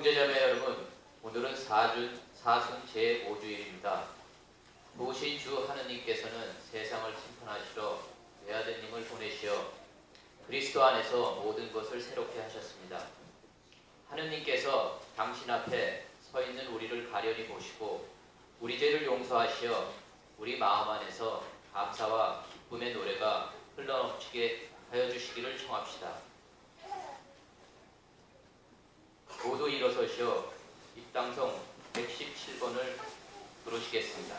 형제자매 여러분, 오늘은 사순 제5주일입니다. 도우신 주 하느님께서는 세상을 심판하시러 외아드님을 보내시어 그리스도 안에서 모든 것을 새롭게 하셨습니다. 하느님께서 당신 앞에 서 있는 우리를 가련히 보시고 우리 죄를 용서하시어 우리 마음 안에서 감사와 기쁨의 노래가 흘러넘치게 하여 주시기를 청합시다. 모두 일어서시어 입당성 117번을 부르시겠습니다.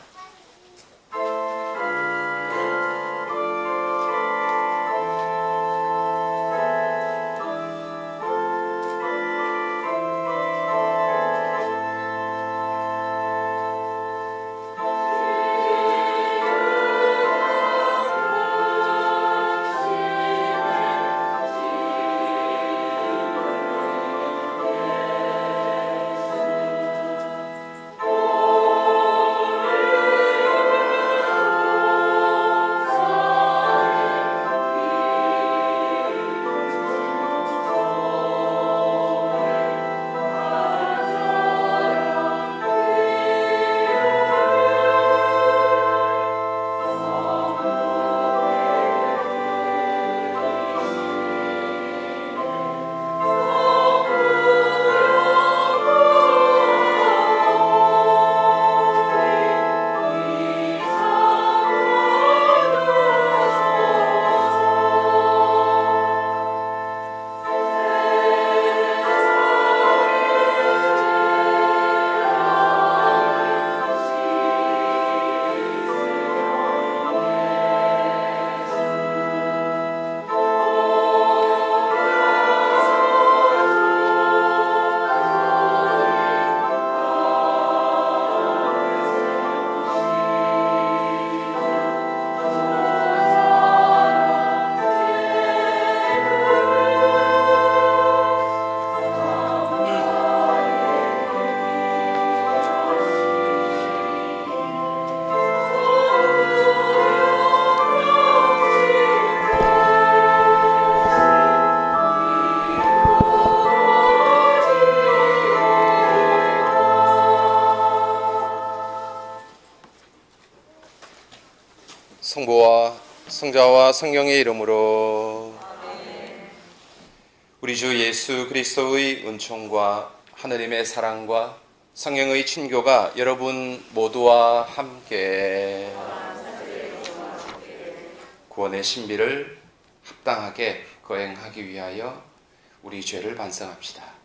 성부와 성자와 성령의 이름으로 아멘. 우리 주 예수 그리스도의 은총과 하느님의 사랑과 성령의 친교가 여러분 모두와 함께 구원의 신비를 합당하게 거행하기 위하여 우리 죄를 반성합시다.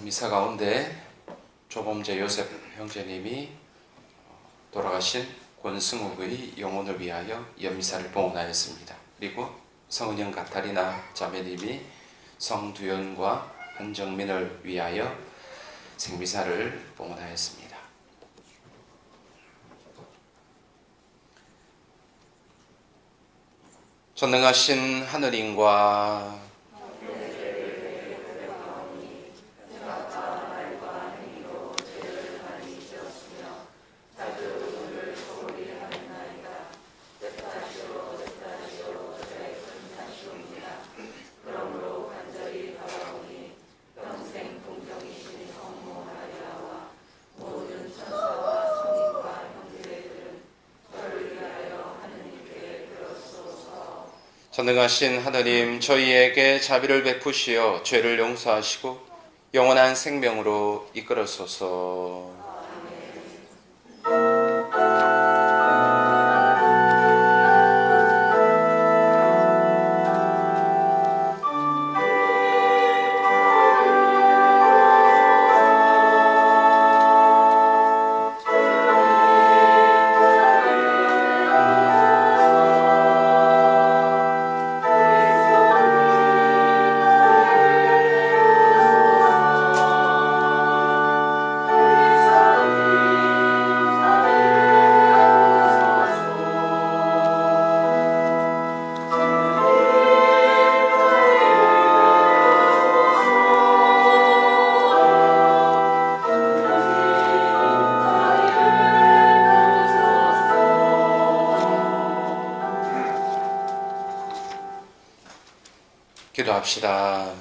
미사 가운데 조범재 요셉 형제님이 돌아가신 권승욱의 영혼을 위하여 연미사를 봉헌하였습니다. 그리고 성은영 가타리나 자매님이 성두현과 한정민을 위하여 생미사를 봉헌하였습니다. 전능하신 하느님과 전능하신 하느님, 저희에게 자비를 베푸시어 죄를 용서하시고 영원한 생명으로 이끌어소서. 주 기도합시다.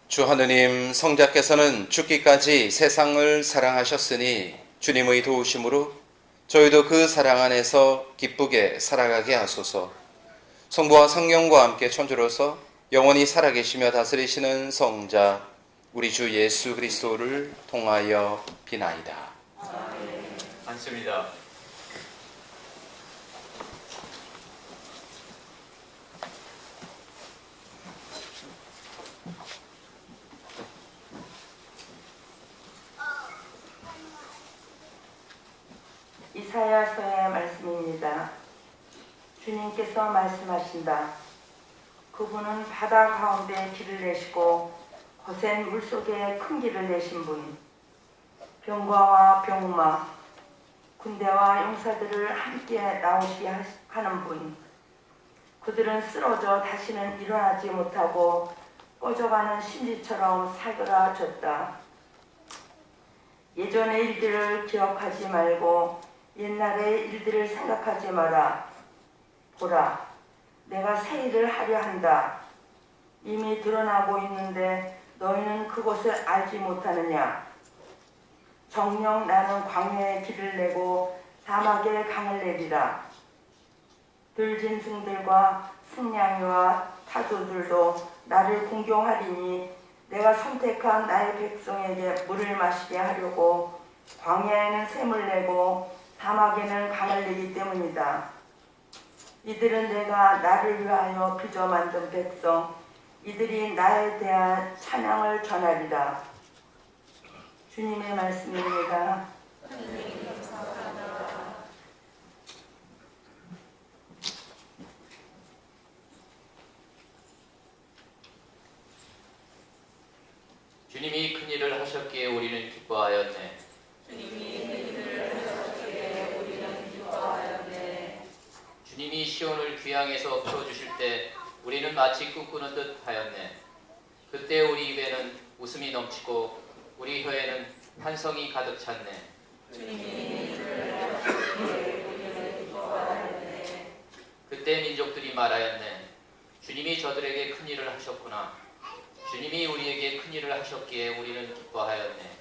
주 하느님, 성자께서는 죽기까지 세상을 사랑하셨으니 주님의 도우심으로 저희도 그 사랑 안에서 기쁘게 살아가게 하소서. 성부와 성령과 함께 천주로서 영원히 살아계시며 다스리시는 성자 우리 주 예수 그리스도를 통하여 비나이다. 앉습니다. 이사야서의 말씀입니다. 주님께서 말씀하신다. 그분은 바다 가운데 길을 내시고 거센 물속에 큰 길을 내신 분, 병과와 병마, 군대와 용사들을 함께 나오시게 하는 분, 그들은 쓰러져 다시는 일어나지 못하고 꺼져가는 심지처럼 사그라졌다. 예전의 일들을 기억하지 말고 옛날의 일들을 생각하지 마라. 보라, 내가 새 일을 하려 한다. 이미 드러나고 있는데 너희는 그것을 알지 못하느냐. 정녕 나는 광야에 길을 내고 사막에 강을 내리라. 들짐승들과 승냥이와 타조들도 나를 공경하리니 내가 선택한 나의 백성에게 물을 마시게 하려고 광야에는 샘을 내고 사막에는 강을 내기 때문이다. 이들은 내가 나를 위하여 빚어 만든 백성, 이들이 나에 대한 찬양을 전하리라. 주님의 말씀입니다. 주님이 큰 일을 하셨기에 우리는 기뻐하였네. 주님이 시온을 귀향에서 풀어주실 때 우리는 마치 꿈꾸는 듯 하였네. 그때 우리 입에는 웃음이 넘치고 우리 혀에는 환성이 가득 찼네. 그때 민족들이 말하였네. 주님이 저들에게 큰 일을 하셨구나. 주님이 우리에게 큰 일을 하셨기에 우리는 기뻐하였네.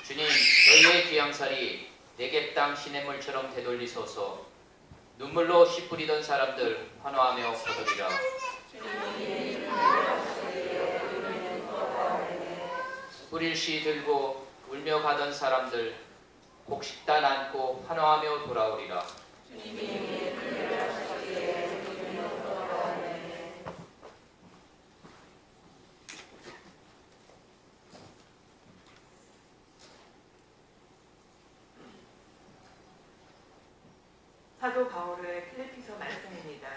주님, 저희의 귀향살이 내게 땅 시냇물처럼 되돌리소서. 눈물로 씨 뿌리던 사람들 환호하며 거두리라. 뿌릴 씨 들고 울며 가던 사람들 곡식단 안고 환호하며 돌아오리라. 사도 바울의 필리피서 말씀입니다.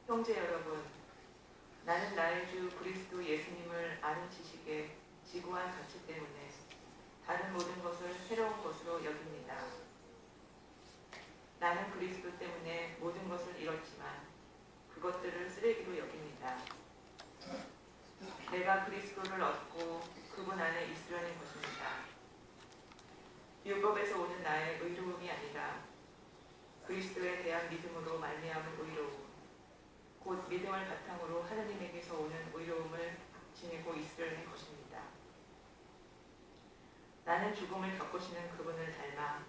형제 여러분, 나는 나의 주 그리스도 예수님을 아는 지식에 지구한 가치 때문에 다른 모든 것을 새로운 것으로 여깁니다. 나는 그리스도 때문에 모든 것을 잃었지만 그것들을 쓰레기로 여깁니다. 내가 그리스도를 얻고 그분 안에 있으려는 것입니다. 율법에서 오는 나의 의로움이 아니라 그리스도에 대한 믿음으로 말미암은 의로움, 곧 믿음을 바탕으로 하느님에게서 오는 의로움을 지니고 있으려는 것입니다. 나는 죽음을 겪으시는 그분을 닮아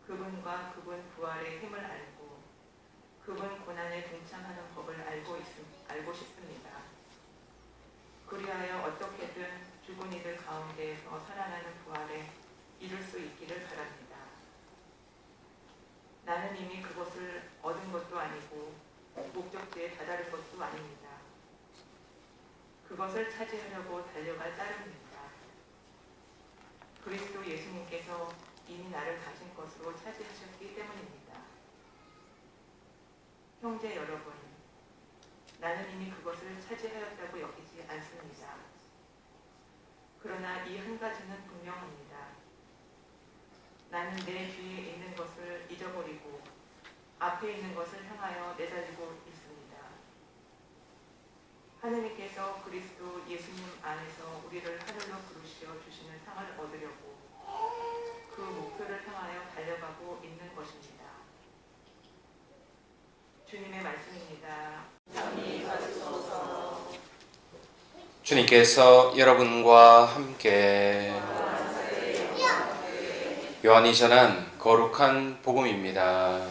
그분과 그분 부활의 힘을 알고 그분 고난에 동참하는 법을 알고 싶습니다. 그리하여 어떻게든 죽은 이들 가운데에서 살아나는 부활에 이룰 수 있기를 바랍니다. 나는 이미 그것을 얻은 것도 아니고 목적지에 다다른 것도 아닙니다. 그것을 차지하려고 달려갈 따름입니다. 그리스도 예수님께서 이미 나를 가진 것으로 차지하셨기 때문입니다. 형제 여러분, 나는 이미 그것을 차지하였다고 여기지 않습니다. 그러나 이 한 가지는 분명합니다. 나는 내 뒤에 있는 것을 잊어버리고 앞에 있는 것을 향하여 내달리고 있습니다. 하느님께서 그리스도 예수님 안에서 우리를 하늘로 부르시어 주시는 상을 얻으려고 그 목표를 향하여 달려가고 있는 것입니다. 주님의 말씀입니다. 주님께서 여러분과 함께 요한이 전한 거룩한 복음입니다.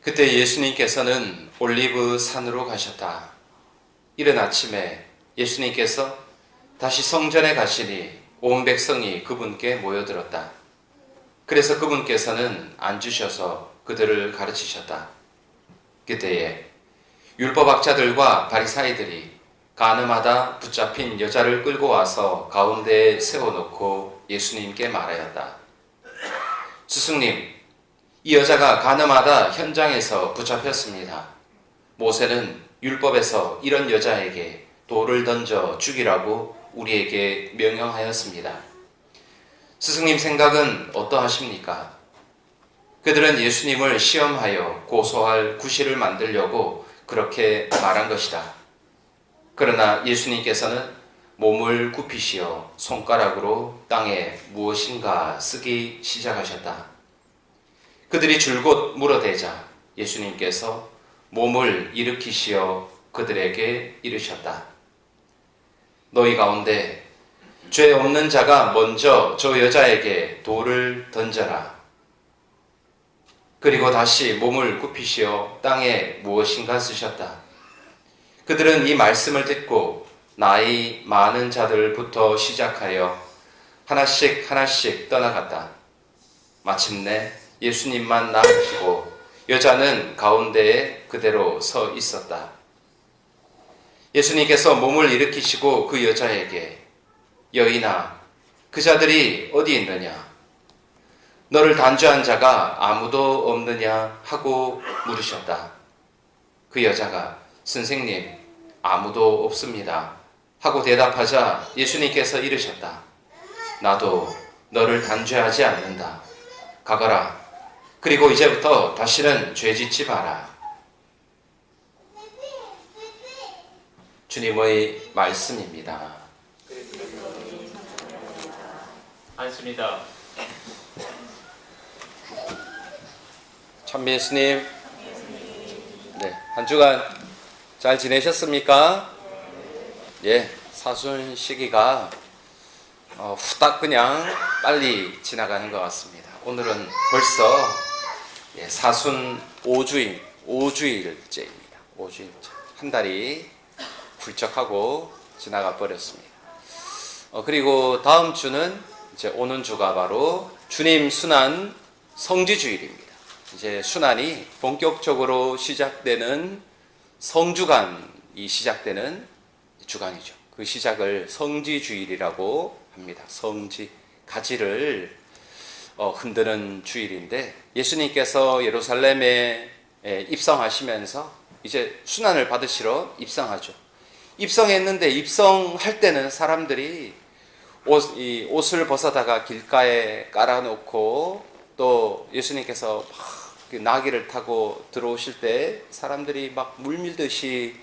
그때 예수님께서는 올리브 산으로 가셨다. 이른 아침에 예수님께서 다시 성전에 가시니 온 백성이 그분께 모여들었다. 그래서 그분께서는 앉으셔서 그들을 가르치셨다. 그때에 율법학자들과 바리사이들이 가늠하다 붙잡힌 여자를 끌고 와서 가운데에 세워놓고 예수님께 말하였다. 스승님, 이 여자가 가늠하다 현장에서 붙잡혔습니다. 모세는 율법에서 이런 여자에게 돌을 던져 죽이라고 우리에게 명령하였습니다. 스승님 생각은 어떠하십니까? 그들은 예수님을 시험하여 고소할 구실을 만들려고 그렇게 말한 것이다. 그러나 예수님께서는 몸을 굽히시어 손가락으로 땅에 무엇인가 쓰기 시작하셨다. 그들이 줄곧 물어대자 예수님께서 몸을 일으키시어 그들에게 이르셨다. 너희 가운데 죄 없는 자가 먼저 저 여자에게 돌을 던져라. 그리고 다시 몸을 굽히시어 땅에 무엇인가 쓰셨다. 그들은 이 말씀을 듣고 나이 많은 자들부터 시작하여 하나씩 하나씩 떠나갔다. 마침내 예수님만 남으시고 여자는 가운데에 그대로 서 있었다. 예수님께서 몸을 일으키시고 그 여자에게 여인아, 그 자들이 어디 있느냐? 너를 단죄한 자가 아무도 없느냐? 하고 물으셨다. 그 여자가 선생님, 아무도 없습니다. 하고 대답하자 예수님께서 이르셨다. 나도 너를 단죄하지 않는다. 가거라. 그리고 이제부터 다시는 죄짓지 마라. 주님의 말씀입니다. 앉습니다. 찬미 예수님, 네, 한 주간 잘 지내셨습니까? 예, 사순 시기가 후딱 그냥 빨리 지나가는 것 같습니다. 오늘은 벌써 사순 5주일째입니다. 5주일째. 한 달이 훌쩍하고 지나가 버렸습니다. 그리고 다음 주는 이제 오는 주가 바로 주님 순환 성지주일입니다. 이제 순환이 본격적으로 시작되는 성주간이 시작되는 주간이죠. 그 시작을 성지주일이라고 합니다. 성지, 가지를 흔드는 주일인데 예수님께서 예루살렘에 입성하시면서 이제 순환을 받으시러 입성하죠. 입성했는데 입성할 때는 사람들이 옷을 벗어다가 길가에 깔아놓고 또 예수님께서 막 나귀를 타고 들어오실 때 사람들이 막 물밀듯이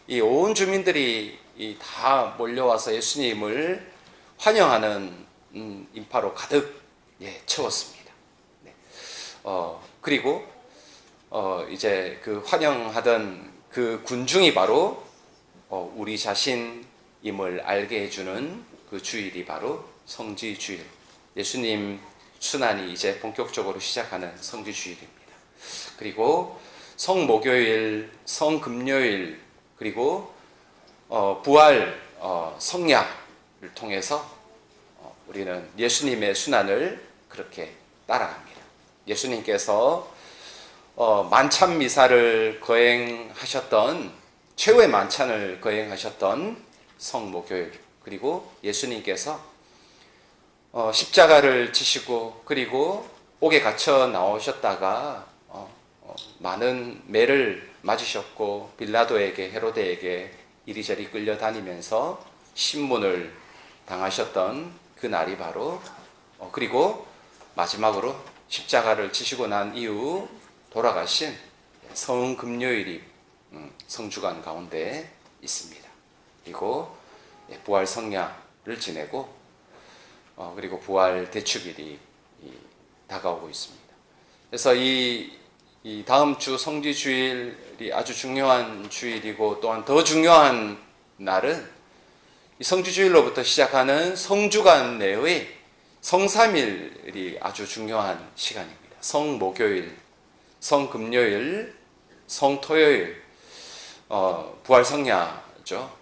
이 온 주민들이 다 몰려와서 예수님을 환영하는 인파로 가득 채웠습니다. 네. 그리고 이제 그 환영하던 그 군중이 바로 우리 자신임을 알게 해주는 그 주일이 바로 성지주일. 예수님 순환이 이제 본격적으로 시작하는 성지주일입니다. 그리고 성목요일, 성금요일, 그리고 부활 성약을 통해서 우리는 예수님의 순환을 그렇게 따라갑니다. 예수님께서 만찬 미사를 거행하셨던 최후의 만찬을 거행하셨던 성목요일, 그리고 예수님께서 십자가를 지시고 그리고 옥에 갇혀 나오셨다가 많은 매를 맞으셨고 빌라도에게 헤로데에게 이리저리 끌려다니면서 신문을 당하셨던 그 날이 바로 그리고 마지막으로 십자가를 지시고 난 이후 돌아가신 성금요일이 성주간 가운데 있습니다. 그리고 부활 성야를 지내고 그리고 부활 대축일이 다가오고 있습니다. 그래서 이 다음 주 성지 주일이 아주 중요한 주일이고 또한 더 중요한 날은 이 성지 주일로부터 시작하는 성주간 내의 성삼일이 아주 중요한 시간입니다. 성목요일, 성금요일, 성토요일, 부활 성야죠.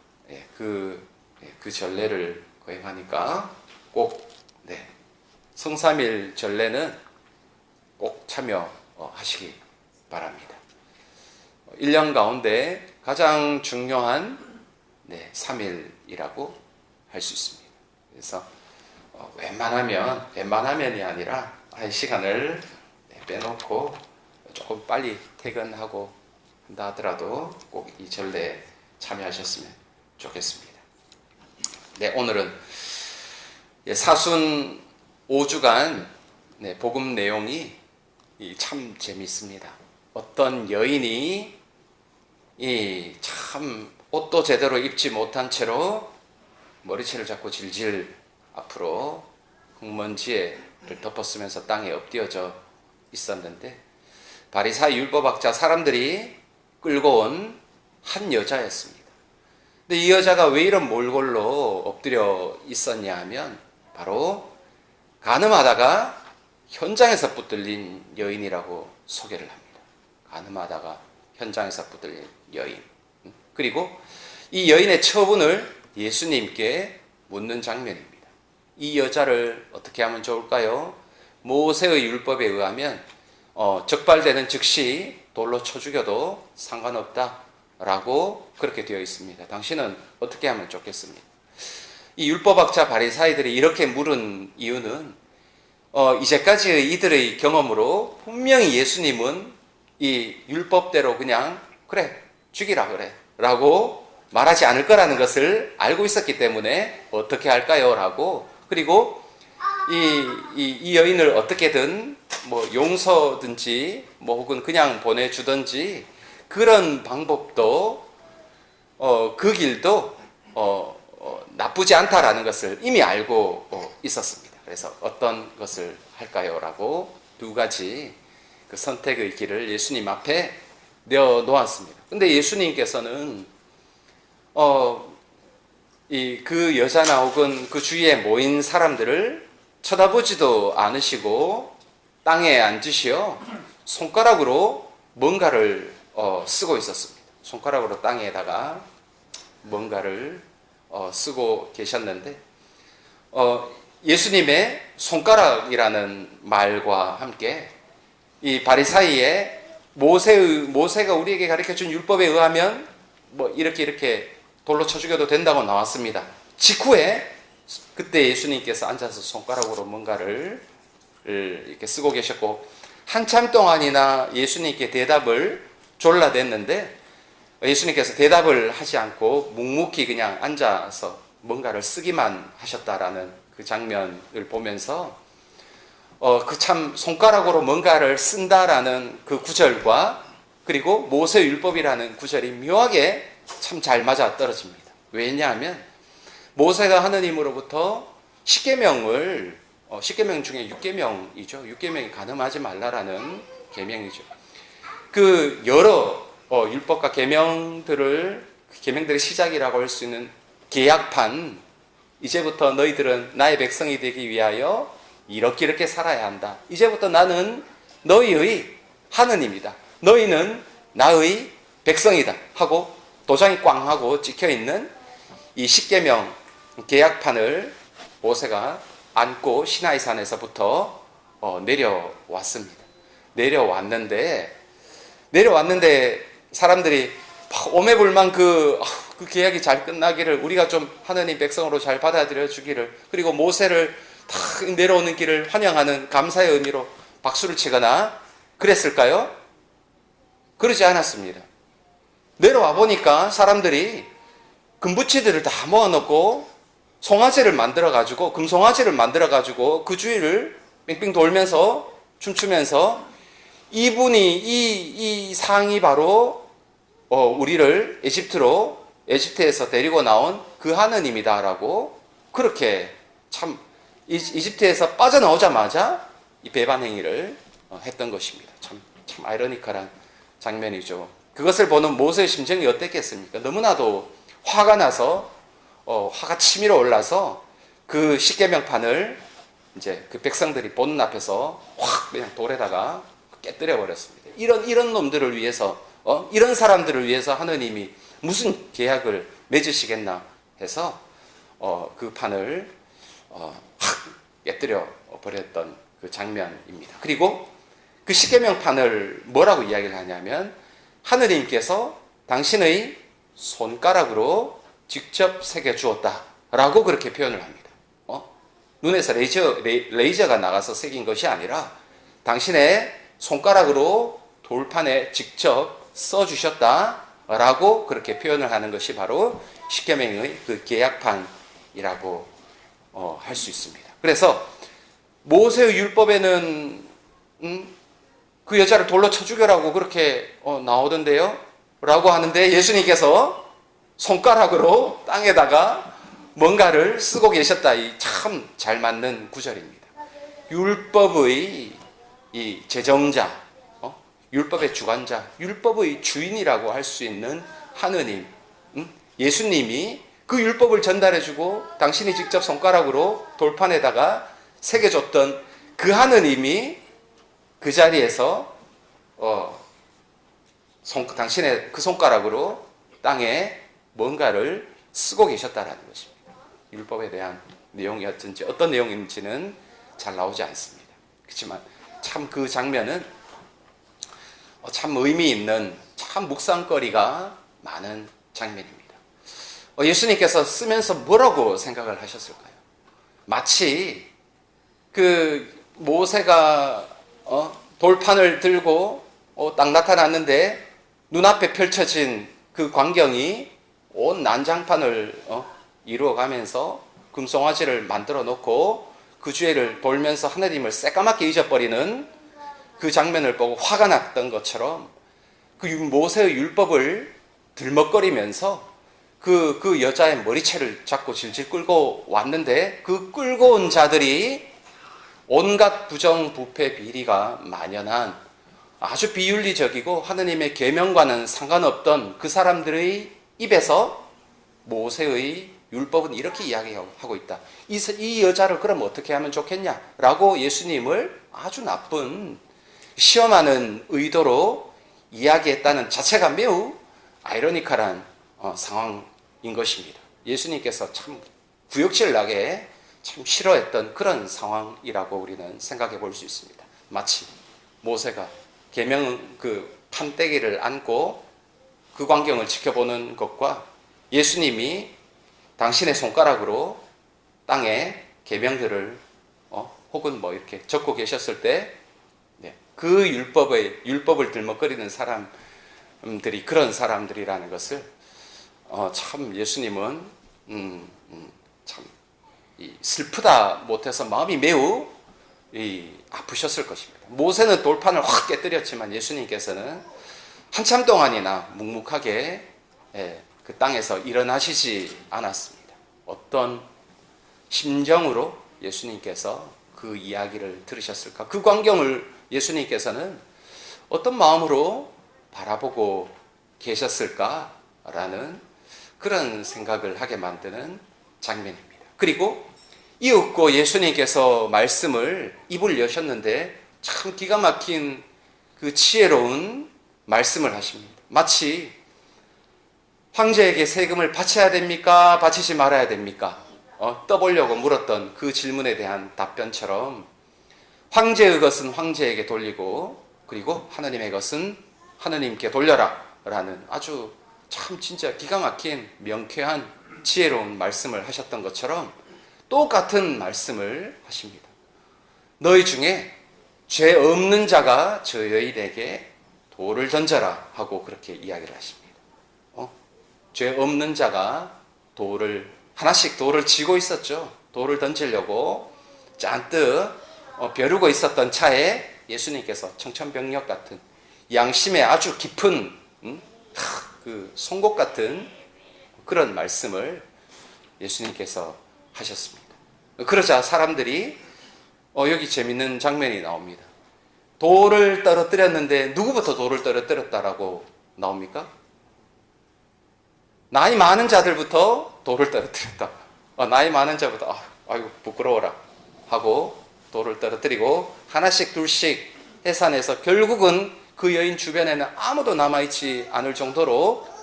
그 전례를 거행하니까 꼭 성삼일 전례는 꼭 참여하시기 바랍니다. 1년 가운데 가장 중요한 3일이라고 할 수 있습니다. 그래서 웬만하면이 아니라 한 시간을 빼놓고 조금 빨리 퇴근하고 한다 하더라도 꼭 이 전례에 참여하셨으면 좋겠습니다. 오늘은 사순 5주간 복음 내용이 참 재미있습니다. 어떤 여인이 참 옷도 제대로 입지 못한 채로 머리채를 잡고 질질 앞으로 흙먼지를 덮었으면서 땅에 엎드려져 있었는데 바리사이 율법학자 사람들이 끌고 온 한 여자였습니다. 근데 이 여자가 왜 이런 몰골로 엎드려 있었냐 하면 바로 간음하다가 현장에서 붙들린 여인이라고 소개를 합니다. 간음하다가 현장에서 붙들린 여인. 그리고 이 여인의 처분을 예수님께 묻는 장면입니다. 이 여자를 어떻게 하면 좋을까요? 모세의 율법에 의하면 적발되는 즉시 돌로 쳐 죽여도 상관없다라고 그렇게 되어 있습니다. 당신은 어떻게 하면 좋겠습니까? 이 율법학자 바리사이들이 이렇게 물은 이유는 이제까지의 이들의 경험으로 분명히 예수님은 이 율법대로 그냥 그래 죽이라 그래 라고 말하지 않을 거라는 것을 알고 있었기 때문에 어떻게 할까요? 라고 그리고 이 여인을 어떻게든 용서든지 혹은 그냥 보내주든지 그런 방법도 그 길도 나쁘지 않다라는 것을 이미 알고 있었습니다. 그래서 어떤 것을 할까요? 라고 두 가지 그 선택의 길을 예수님 앞에 내어놓았습니다. 근데 예수님께서는 그 여자나 혹은 그 주위에 모인 사람들을 쳐다보지도 않으시고 땅에 앉으시어 손가락으로 뭔가를 쓰고 있었습니다. 손가락으로 땅에다가 뭔가를 쓰고 계셨는데 예수님의 손가락이라는 말과 함께 이 바리사이의 모세가 우리에게 가르쳐준 율법에 의하면 이렇게 돌로 쳐 죽여도 된다고 나왔습니다. 직후에 그때 예수님께서 앉아서 손가락으로 뭔가를 이렇게 쓰고 계셨고 한참 동안이나 예수님께 대답을 졸라댔는데 예수님께서 대답을 하지 않고 묵묵히 그냥 앉아서 뭔가를 쓰기만 하셨다라는 그 장면을 보면서 그 참 손가락으로 뭔가를 쓴다라는 그 구절과 그리고 모세 율법이라는 구절이 묘하게 참 잘 맞아 떨어집니다. 왜냐하면 모세가 하느님으로부터 10계명을 10계명 중에 6계명이죠. 6계명이 간음하지 말라라는 계명이죠. 그 여러 율법과 계명들의 시작이라고 할 수 있는 계약판, 이제부터 너희들은 나의 백성이 되기 위하여 이렇게 살아야 한다. 이제부터 나는 너희의 하느님이다. 너희는 나의 백성이다. 하고 도장이 꽝 하고 찍혀있는 이 10계명 계약판을 모세가 안고 시나이산에서부터 내려왔습니다. 내려왔는데 사람들이 오매불만 그 계약이 잘 끝나기를 우리가 좀 하느님 백성으로 잘 받아들여 주기를 그리고 모세를 다 내려오는 길을 환영하는 감사의 의미로 박수를 치거나 그랬을까요? 그러지 않았습니다. 내려와 보니까 사람들이 금붙이들을 다 모아놓고 송아지를 만들어가지고 금송아지를 만들어가지고 그 주위를 빙빙 돌면서 춤추면서 이분이 이 상이 바로 우리를 에집트로 에집트에서 데리고 나온 그 하느님이다라고 그렇게 참 이집트에서 빠져나오자마자 이 배반 행위를 했던 것입니다. 참 아이러니컬한 장면이죠. 그것을 보는 모세의 심정이 어땠겠습니까? 너무나도 화가 나서 화가 치밀어 올라서 그 십계명판을 이제 그 백성들이 보는 앞에서 확 그냥 돌에다가 깨뜨려 버렸습니다. 이런 놈들을 위해서 이런 사람들을 위해서 하느님이 무슨 계약을 맺으시겠나 해서 그 판을 확 깨뜨려 버렸던 그 장면입니다. 그리고 그 십계명판을 뭐라고 이야기를 하냐면 하느님께서 당신의 손가락으로 직접 새겨 주었다라고 그렇게 표현을 합니다. 눈에서 레이저가 나가서 새긴 것이 아니라 당신의 손가락으로 돌판에 직접 써주셨다라고 그렇게 표현을 하는 것이 바로 십계명의 그 계약판이라고 할 수 있습니다. 그래서 모세의 율법에는 그 여자를 돌로 쳐 죽여라고 그렇게 나오던데요? 라고 하는데 예수님께서 손가락으로 땅에다가 뭔가를 쓰고 계셨다. 이 참 잘 맞는 구절입니다. 율법의 이 제정자, 율법의 주관자, 율법의 주인이라고 할 수 있는 하느님, 예수님이 그 율법을 전달해주고 당신이 직접 손가락으로 돌판에다가 새겨줬던 그 하느님이 그 자리에서 당신의 그 손가락으로 땅에 뭔가를 쓰고 계셨다라는 것입니다. 율법에 대한 내용이었든지 어떤 내용인지는 잘 나오지 않습니다. 그렇지만 참 그 장면은 참 의미 있는 참 묵상거리가 많은 장면입니다. 예수님께서 쓰면서 뭐라고 생각을 하셨을까요? 마치 그 모세가 돌판을 들고 딱 나타났는데 눈앞에 펼쳐진 그 광경이 온 난장판을 이루어가면서 금송아지를 만들어 놓고 그 주위를 돌면서 하느님을 새까맣게 잊어버리는 그 장면을 보고 화가 났던 것처럼 그 모세의 율법을 들먹거리면서 그 여자의 머리채를 잡고 질질 끌고 왔는데 그 끌고 온 자들이 온갖 부정, 부패, 비리가 만연한 아주 비윤리적이고 하느님의 계명과는 상관없던 그 사람들의 입에서 모세의 율법은 이렇게 이야기하고 있다. 이 여자를 그럼 어떻게 하면 좋겠냐라고 예수님을 아주 나쁜 시험하는 의도로 이야기했다는 자체가 매우 아이러니컬한 상황인 것입니다. 예수님께서 참 구역질 나게 참 싫어했던 그런 상황이라고 우리는 생각해 볼 수 있습니다. 마치 모세가 계명 그 판때기를 안고 그 광경을 지켜보는 것과 예수님이 당신의 손가락으로 땅에 계명들을 혹은 뭐 이렇게 적고 계셨을 때 그 율법을 들먹거리는 사람들이 그런 사람들이라는 것을 참 예수님은 참 슬프다 못해서 마음이 매우 아프셨을 것입니다. 모세는 돌판을 확 깨뜨렸지만 예수님께서는 한참 동안이나 묵묵하게 그 땅에서 일어나시지 않았습니다. 어떤 심정으로 예수님께서 그 이야기를 들으셨을까? 그 광경을 예수님께서는 어떤 마음으로 바라보고 계셨을까라는 그런 생각을 하게 만드는 장면입니다. 그리고 이윽고 예수님께서 말씀을 입을 여셨는데 참 기가 막힌 그 지혜로운 말씀을 하십니다. 마치 황제에게 세금을 바쳐야 됩니까? 바치지 말아야 됩니까? 떠보려고 물었던 그 질문에 대한 답변처럼 황제의 것은 황제에게 돌리고 그리고 하느님의 것은 하느님께 돌려라 라는 아주 참 진짜 기가 막힌 명쾌한 지혜로운 말씀을 하셨던 것처럼 똑같은 말씀을 하십니다. 너희 중에 죄 없는 자가 저 여인에게 돌을 던져라 하고 그렇게 이야기를 하십니다. 죄 없는 자가 하나씩 돌을 쥐고 있었죠. 돌을 던지려고 잔뜩 벼르고 있었던 차에 예수님께서 청천벽력 같은 양심에 아주 깊은 그 송곳 같은 그런 말씀을 예수님께서 하셨습니다. 그러자 사람들이 여기 재밌는 장면이 나옵니다. 돌을 떨어뜨렸는데 누구부터 돌을 떨어뜨렸다라고 나옵니까? 나이 많은 자들부터 돌을 떨어뜨렸다. 나이 많은 자부터 아이고 부끄러워라 하고 돌을 떨어뜨리고 하나씩 둘씩 해산해서 결국은 그 여인 주변에는 아무도 남아있지 않을 정도로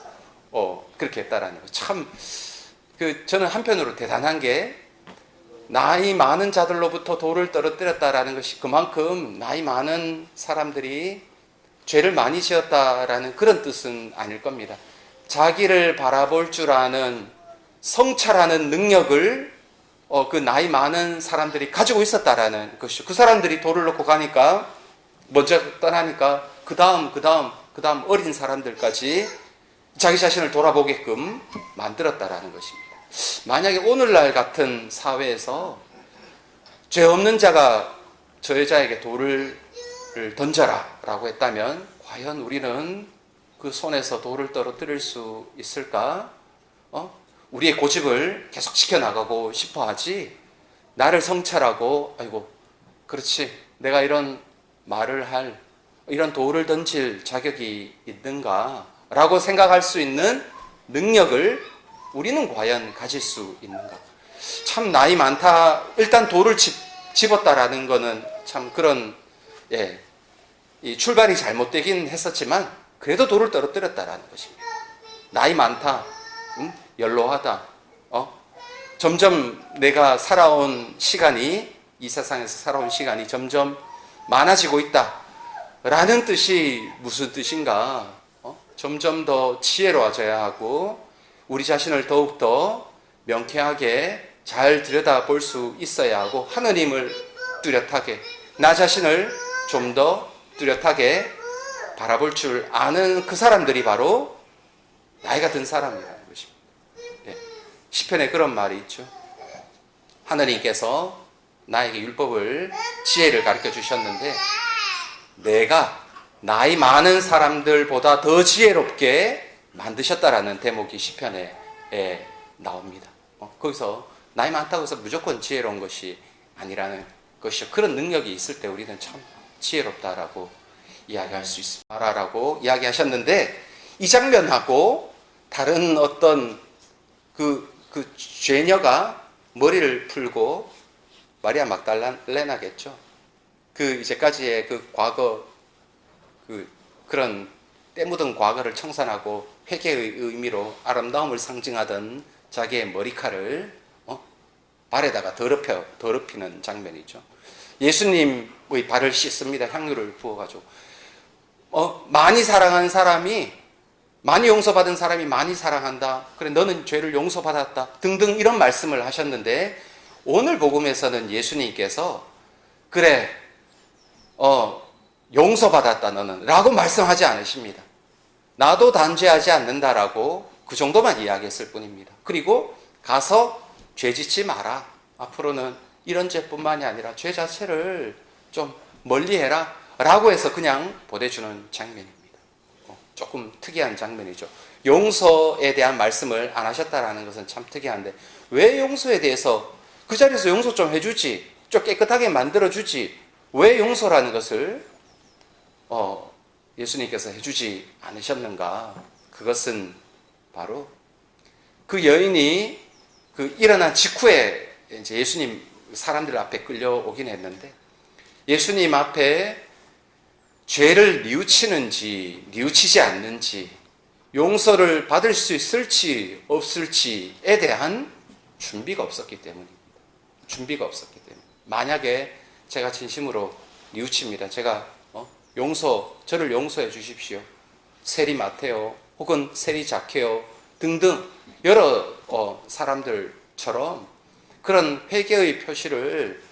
그렇게 했다라는 거. 참 저는 한편으로 대단한 게 나이 많은 자들로부터 돌을 떨어뜨렸다라는 것이 그만큼 나이 많은 사람들이 죄를 많이 지었다라는 그런 뜻은 아닐 겁니다. 자기를 바라볼 줄 아는 성찰하는 능력을 그 나이 많은 사람들이 가지고 있었다라는 것이죠. 그 사람들이 돌을 놓고 가니까 먼저 떠나니까 그 다음 어린 사람들까지 자기 자신을 돌아보게끔 만들었다라는 것입니다. 만약에 오늘날 같은 사회에서 죄 없는 자가 저 여자에게 돌을 던져라 라고 했다면 과연 우리는 그 손에서 돌을 떨어뜨릴 수 있을까? 우리의 고집을 계속 지켜나가고 싶어 하지, 나를 성찰하고 아이고 그렇지 내가 이런 말을 할 이런 돌을 던질 자격이 있는가 라고 생각할 수 있는 능력을 우리는 과연 가질 수 있는가? 참 나이 많다 일단 돌을 집었다라는 거는 참 그런 이 출발이 잘못되긴 했었지만 그래도 돌을 떨어뜨렸다라는 것입니다. 나이 많다, 연로하다, 점점 내가 살아온 시간이 이 세상에서 살아온 시간이 점점 많아지고 있다라는 뜻이 무슨 뜻인가? 점점 더 지혜로워져야 하고 우리 자신을 더욱더 명쾌하게 잘 들여다볼 수 있어야 하고 하느님을 뚜렷하게 나 자신을 좀 더 뚜렷하게 바라볼 줄 아는 그 사람들이 바로 나이가 든 사람이라는 것입니다. 시편에 그런 말이 있죠. 하느님께서 나에게 율법을 지혜를 가르쳐 주셨는데 내가 나이 많은 사람들보다 더 지혜롭게 만드셨다라는 대목이 시편에 나옵니다. 거기서 나이 많다고 해서 무조건 지혜로운 것이 아니라는 것이죠. 그런 능력이 있을 때 우리는 참 지혜롭다라고 이야기할 수 있습니다. 라고 이야기하셨는데 이 장면하고 다른 어떤 그 죄녀가 머리를 풀고 마리아 막달레나겠죠. 이제까지의 과거 그런 때 묻은 과거를 청산하고 회개의 의미로 아름다움을 상징하던 자기의 머리칼을 발에다가 더럽히는 장면이죠. 예수님의 발을 씻습니다. 향유를 부어가지고 많이 사랑한 사람이 많이 용서받은 사람이 많이 사랑한다. 그래 너는 죄를 용서받았다. 등등 이런 말씀을 하셨는데 오늘 복음에서는 예수님께서 그래 용서받았다 너는 라고 말씀하지 않으십니다. 나도 단죄하지 않는다라고 그 정도만 이야기했을 뿐입니다. 그리고 가서 죄 짓지 마라. 앞으로는 이런 죄뿐만이 아니라 죄 자체를 좀 멀리해라 라고 해서 그냥 보내주는 장면입니다. 조금 특이한 장면이죠. 용서에 대한 말씀을 안 하셨다라는 것은 참 특이한데 왜 용서에 대해서 그 자리에서 용서 좀 해주지, 좀 깨끗하게 만들어주지 왜 용서라는 것을 예수님께서 해주지 않으셨는가? 그것은 바로 그 여인이 일어난 직후에 이제 예수님 사람들 앞에 끌려오긴 했는데 예수님 앞에 죄를 뉘우치는지 뉘우치지 않는지 용서를 받을 수 있을지 없을지에 대한 준비가 없었기 때문입니다. 준비가 없었기 때문에 만약에 제가 진심으로 뉘우칩니다. 제가 저를 용서해 주십시오. 세리 마테오 혹은 세리 자케오 등등 여러 사람들처럼 그런 회개의 표시를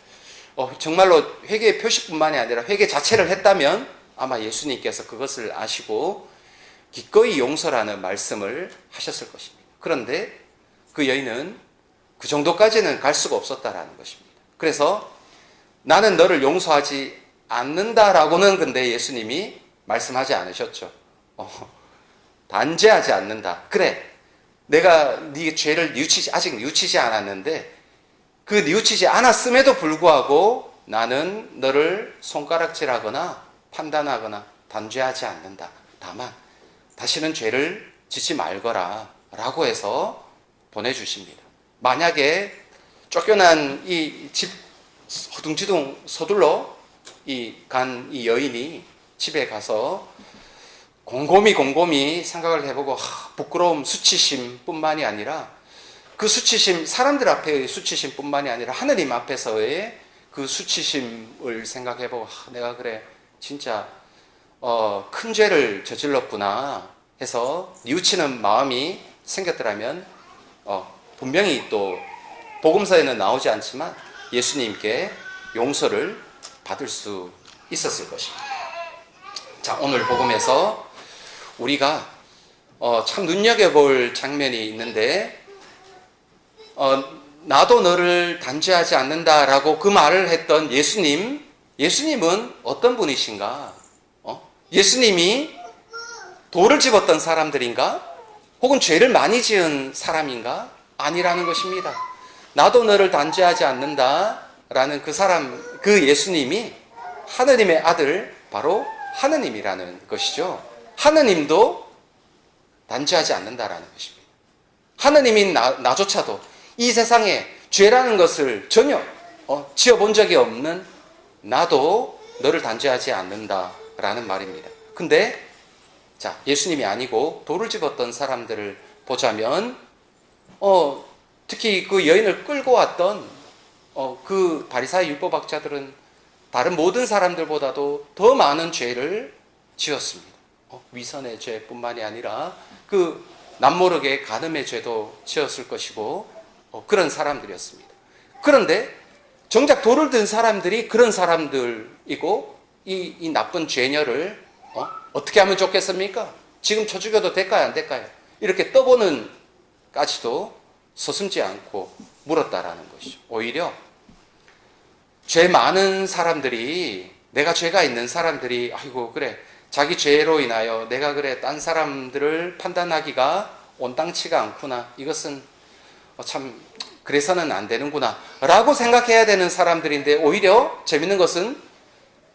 정말로 회개의 표시뿐만이 아니라 회개 자체를 했다면 아마 예수님께서 그것을 아시고 기꺼이 용서라는 말씀을 하셨을 것입니다. 그런데 그 여인은 그 정도까지는 갈 수가 없었다라는 것입니다. 그래서 나는 너를 용서하지 않는다라고는 근데 예수님이 말씀하지 않으셨죠. 단죄하지 않는다. 그래, 내가 네 죄를 아직 뉘우치지 않았는데 그 뉘우치지 않았음에도 불구하고 나는 너를 손가락질하거나 판단하거나 단죄하지 않는다. 다만 다시는 죄를 짓지 말거라 라고 해서 보내주십니다. 만약에 쫓겨난 이 집 허둥지둥 서둘러 간 이 여인이 집에 가서 곰곰이 생각을 해보고 부끄러움, 수치심 뿐만이 아니라 그 수치심, 사람들 앞에의 수치심 뿐만이 아니라 하느님 앞에서의 그 수치심을 생각해보고 내가 그래 진짜 큰 죄를 저질렀구나 해서 뉘우치는 마음이 생겼더라면 분명히 또 복음서에는 나오지 않지만 예수님께 용서를 받을 수 있었을 것입니다. 자, 오늘 복음에서 우리가 참 눈여겨볼 장면이 있는데 나도 너를 단죄하지 않는다라고 그 말을 했던 예수님은 어떤 분이신가? 예수님이 돌을 집었던 사람들인가? 혹은 죄를 많이 지은 사람인가? 아니라는 것입니다. 나도 너를 단죄하지 않는다라는 그 예수님이 하느님의 아들, 바로 하느님이라는 것이죠. 하느님도 단죄하지 않는다라는 것입니다. 하느님인 나조차도 이 세상에 죄라는 것을 전혀 지어본 적이 없는 나도 너를 단죄하지 않는다라는 말입니다. 근데 자, 예수님이 아니고 돌을 집었던 사람들을 보자면 특히 그 여인을 끌고 왔던 그 바리사의 율법학자들은 다른 모든 사람들보다도 더 많은 죄를 지었습니다. 위선의 죄뿐만이 아니라 그 남모르게 간음의 죄도 지었을 것이고 그런 사람들이었습니다. 그런데 정작 돌을 든 사람들이 그런 사람들이고 이 나쁜 죄녀를 어떻게 하면 좋겠습니까? 지금 쳐 죽여도 될까요? 안 될까요? 이렇게 떠보는 까지도 서슴지 않고 물었다라는 것이죠. 오히려 죄 많은 사람들이, 내가 죄가 있는 사람들이 아이고 그래 자기 죄로 인하여 내가 그래 딴 사람들을 판단하기가 온당치가 않구나, 이것은 참 그래서는 안 되는구나 라고 생각해야 되는 사람들인데, 오히려 재밌는 것은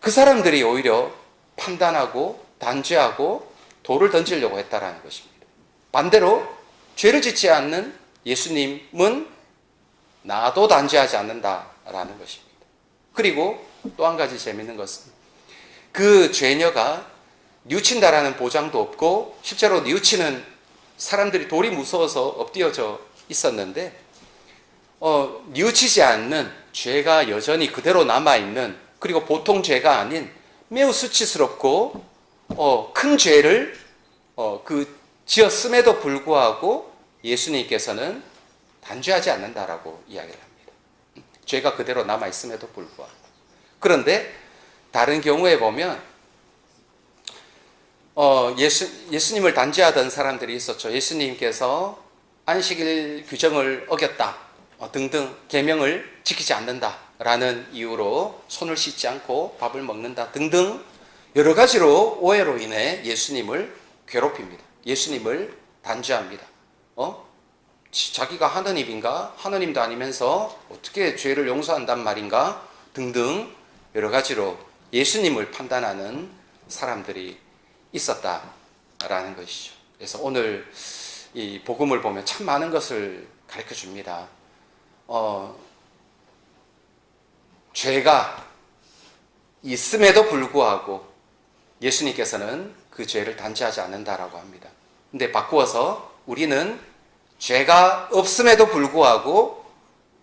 그 사람들이 오히려 판단하고 단죄하고 돌을 던지려고 했다라는 것입니다. 반대로 죄를 짓지 않는 예수님은 나도 단죄하지 않는다라는 것입니다. 그리고 또 한 가지 재밌는 것은 그 죄녀가 뉘우친다라는 보장도 없고 실제로 뉘우치는 사람들이 돌이 무서워서 엎드려져 있었는데 뉘우치지 않는 죄가 여전히 그대로 남아있는, 그리고 보통 죄가 아닌 매우 수치스럽고 큰 죄를 지었음에도 불구하고 예수님께서는 단죄하지 않는다라고 이야기를 합니다. 죄가 그대로 남아있음에도 불구하고. 그런데 다른 경우에 보면 예수님을 단죄하던 사람들이 있었죠. 예수님께서 안식일 규정을 어겼다 등등 계명을 지키지 않는다라는 이유로 손을 씻지 않고 밥을 먹는다 등등 여러 가지로 오해로 인해 예수님을 괴롭힙니다. 예수님을 단죄합니다. 자기가 하느님인가? 하느님도 아니면서 어떻게 죄를 용서한단 말인가? 등등 여러 가지로 예수님을 판단하는 사람들이 있었다라는 것이죠. 그래서 오늘 이 복음을 보면 참 많은 것을 가르쳐 줍니다. 죄가 있음에도 불구하고 예수님께서는 그 죄를 단죄하지 않는다라고 합니다. 근데 바꾸어서 우리는 죄가 없음에도 불구하고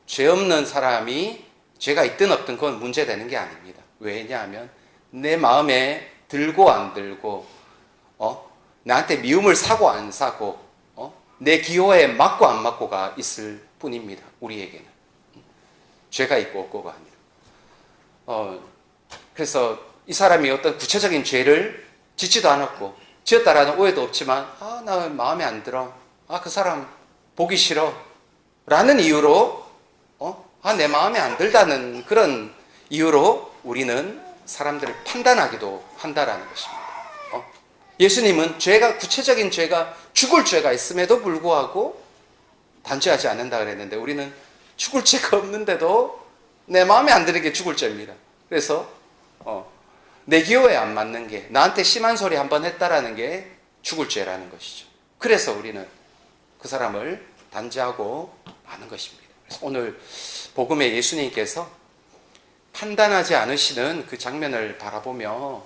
죄 없는 사람이 죄가 있든 없든 그건 문제되는 게 아닙니다. 왜냐하면 내 마음에 들고 안 들고 나한테 미움을 사고 안 사고 내 기호에 맞고 안 맞고가 있을 뿐입니다. 우리에게는 죄가 있고 없고가 아니라. 그래서 이 사람이 어떤 구체적인 죄를 짓지도 않았고 지었다라는 오해도 없지만 나 마음에 안 들어, 그 사람 보기 싫어 라는 이유로 내 마음에 안 들다는 그런 이유로 우리는 사람들을 판단하기도 한다라는 것입니다. 예수님은 구체적인 죄가 죽을 죄가 있음에도 불구하고 단죄하지 않는다 그랬는데 우리는 죽을 죄가 없는데도 내 마음에 안 드는 게 죽을 죄입니다. 그래서 내 기호에 안 맞는 게, 나한테 심한 소리 한번 했다라는 게 죽을 죄라는 것이죠. 그래서 우리는 그 사람을 단죄하고 마는 것입니다. 그래서 오늘 복음의 예수님께서 판단하지 않으시는 그 장면을 바라보며,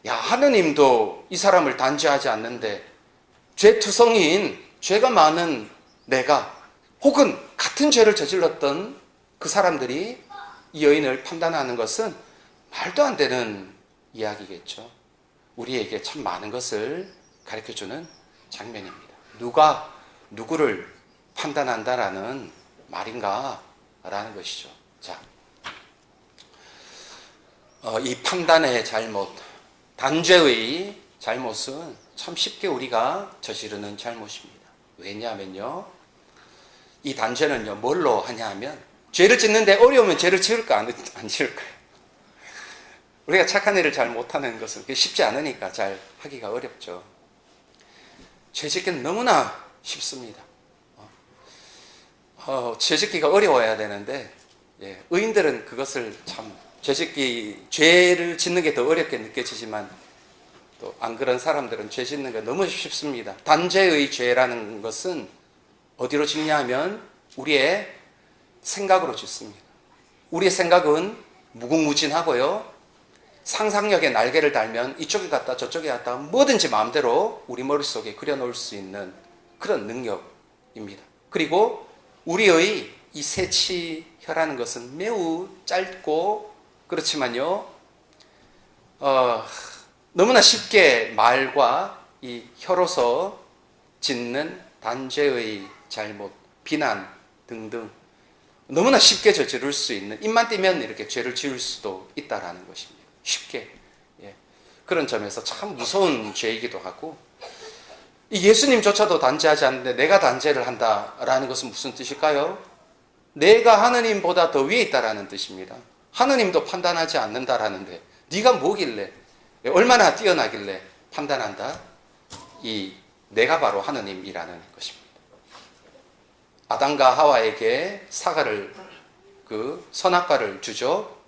야, 하느님도 이 사람을 단죄하지 않는데 죄투성이인, 죄가 많은 내가, 혹은 같은 죄를 저질렀던 그 사람들이 이 여인을 판단하는 것은 말도 안 되는 이야기겠죠. 우리에게 참 많은 것을 가르쳐주는 장면입니다. 누가 누구를 판단한다라는 말인가 라는 것이죠. 자, 이 판단의 잘못, 단죄의 잘못은 참 쉽게 우리가 저지르는 잘못입니다. 왜냐하면요, 이 단죄는요 뭘로 하냐 하면, 죄를 짓는데 어려우면 죄를 지을까 안 지을까요? 우리가 착한 일을 잘 못하는 것은 그게 쉽지 않으니까 잘 하기가 어렵죠. 죄 짓기는 너무나 쉽습니다. 죄 짓기가 어려워야 되는데, 의인들은 그것을 참, 죄를 짓는 게 더 어렵게 느껴지지만 또 안 그런 사람들은 죄 짓는 게 너무 쉽습니다. 단죄의 죄라는 것은 어디로 짓냐 하면 우리의 생각으로 짓습니다. 우리의 생각은 무궁무진하고요, 상상력에 날개를 달면 이쪽에 갔다 저쪽에 갔다 뭐든지 마음대로 우리 머릿속에 그려놓을 수 있는 그런 능력입니다. 그리고 우리의 이 세치혀라는 것은 매우 짧고, 그렇지만요 너무나 쉽게 말과 이 혀로서 짓는 단죄의 잘못, 비난 등등 너무나 쉽게 저지를 수 있는, 입만 띄면 이렇게 죄를 지을 수도 있다라는 것입니다. 쉽게. 그런 점에서 참 무서운 죄이기도 하고, 이 예수님조차도 단죄하지 않는데 내가 단죄를 한다라는 것은 무슨 뜻일까요? 내가 하느님보다 더 위에 있다라는 뜻입니다. 하느님도 판단하지 않는다라는데 네가 뭐길래, 얼마나 뛰어나길래 판단한다? 이 내가 바로 하느님이라는 것입니다. 아담과 하와에게 사과를, 그 선악과를 주죠.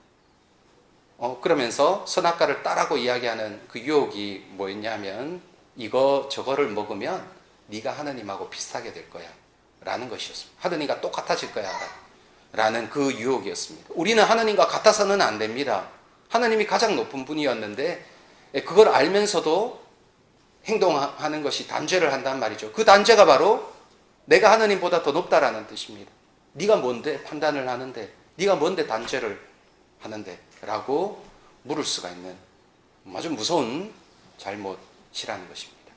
그러면서 선악과를 따라고 이야기하는 그 유혹이 뭐였냐면, 이거 저거를 먹으면 네가 하느님하고 비슷하게 될 거야 라는 것이었습니다. 하느님과 똑같아질 거야 라는 그 유혹이었습니다. 우리는 하느님과 같아서는 안 됩니다. 하느님이 가장 높은 분이었는데 그걸 알면서도 행동하는 것이 단죄를 한단 말이죠. 그 단죄가 바로 내가 하느님보다 더 높다라는 뜻입니다. 네가 뭔데 판단을 하는데, 네가 뭔데 단죄를 하는데 라고 물을 수가 있는 아주 무서운 잘못이라는 것입니다.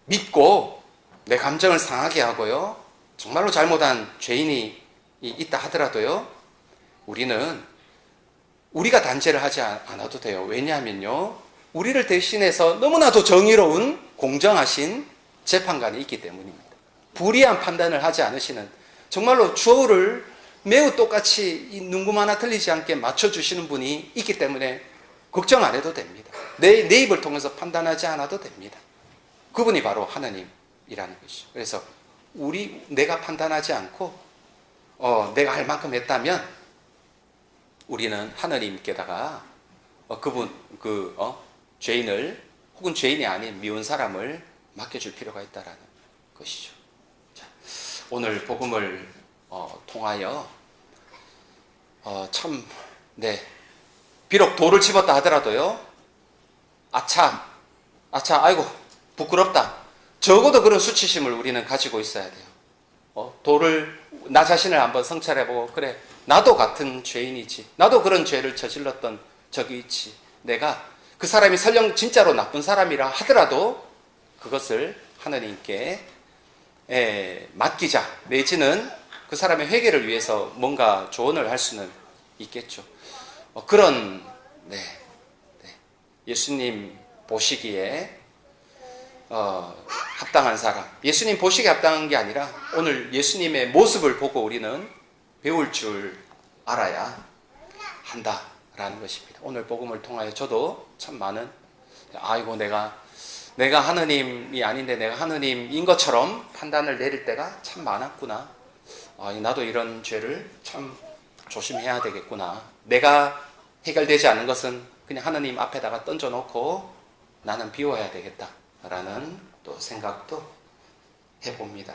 믿고 내 감정을 상하게 하고요, 정말로 잘못한 죄인이 있다 하더라도요, 우리가 단죄를 하지 않아도 돼요. 왜냐하면요, 우리를 대신해서 너무나도 정의로운 공정하신 재판관이 있기 때문입니다. 불이한 판단을 하지 않으시는, 정말로 주어를 매우 똑같이 눈금 하나 틀리지 않게 맞춰주시는 분이 있기 때문에 걱정 안 해도 됩니다. 내 입을 통해서 판단하지 않아도 됩니다. 그분이 바로 하나님이라는 것이죠. 그래서 내가 판단하지 않고 내가 할 만큼 했다면 우리는 하나님께다가 죄인을, 혹은 죄인이 아닌 미운 사람을 맡겨줄 필요가 있다라는 것이죠. 자, 오늘 복음을 통하여 비록 돌을 집었다 하더라도요, 아이고 부끄럽다, 적어도 그런 수치심을 우리는 가지고 있어야 돼요. 나 자신을 한번 성찰해보고, 그래, 나도 같은 죄인이지, 나도 그런 죄를 저질렀던 적이 있지, 내가 그 사람이 설령 진짜로 나쁜 사람이라 하더라도 그것을 하나님께 맡기자, 내지는 그 사람의 회개를 위해서 뭔가 조언을 할 수는 있겠죠. 그런 예수님 보시기에 합당한 사람, 예수님 보시기에 합당한 게 아니라 오늘 예수님의 모습을 보고 우리는 배울 줄 알아야 한다라는 것입니다. 오늘 복음을 통하여 저도 참 많은, 아이고 내가 내가 하느님이 아닌데 내가 하느님인 것처럼 판단을 내릴 때가 참 많았구나. 나도 이런 죄를 참 조심해야 되겠구나. 내가 해결되지 않은 것은 그냥 하느님 앞에다가 던져놓고 나는 비워야 되겠다라는 또 생각도 해봅니다.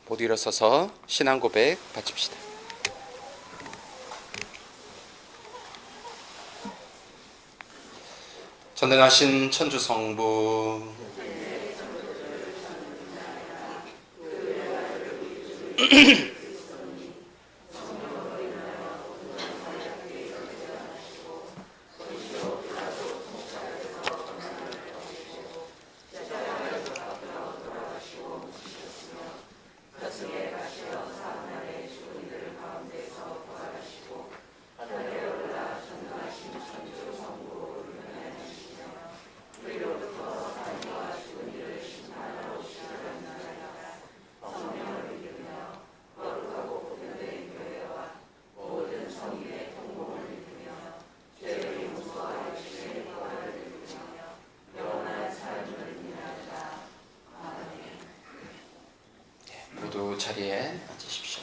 모두 일어서서 신앙 고백 바칩시다. 전능하신 천주 성부, 모두 자리에 앉으십시오.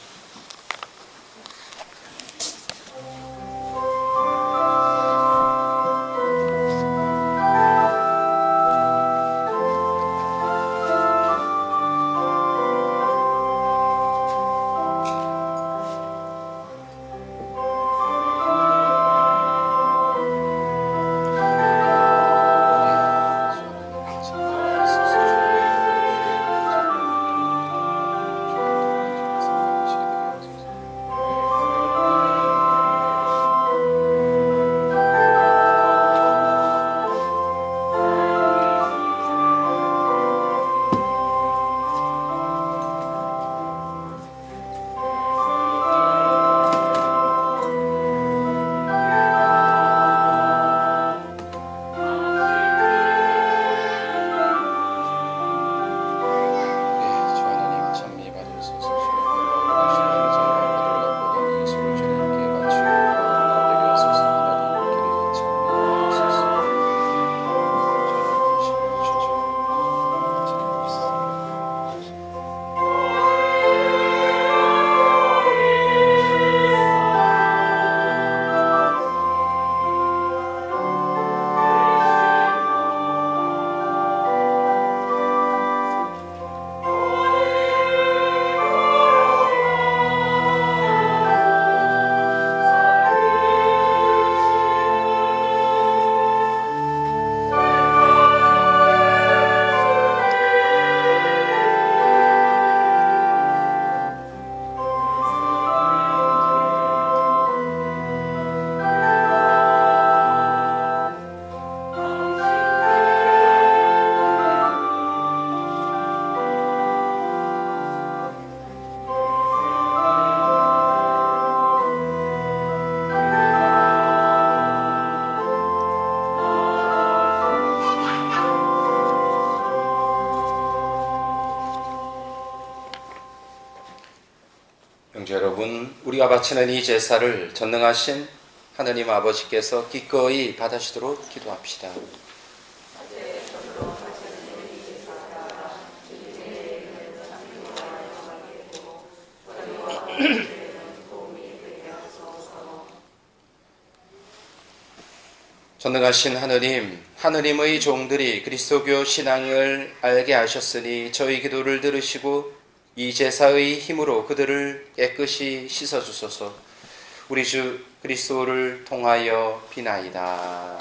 형제 여러분, 우리가 바치는 이 제사를 전능하신 하느님 아버지께서 기꺼이 받으시도록 기도합시다. 전능하신 하느님, 하느님의 종들이 그리스도교 신앙을 알게 하셨으니 저희 기도를 들으시고 이 제사의 힘으로 그들을 깨끗이 씻어주소서. 우리 주 그리스도를 통하여 비나이다.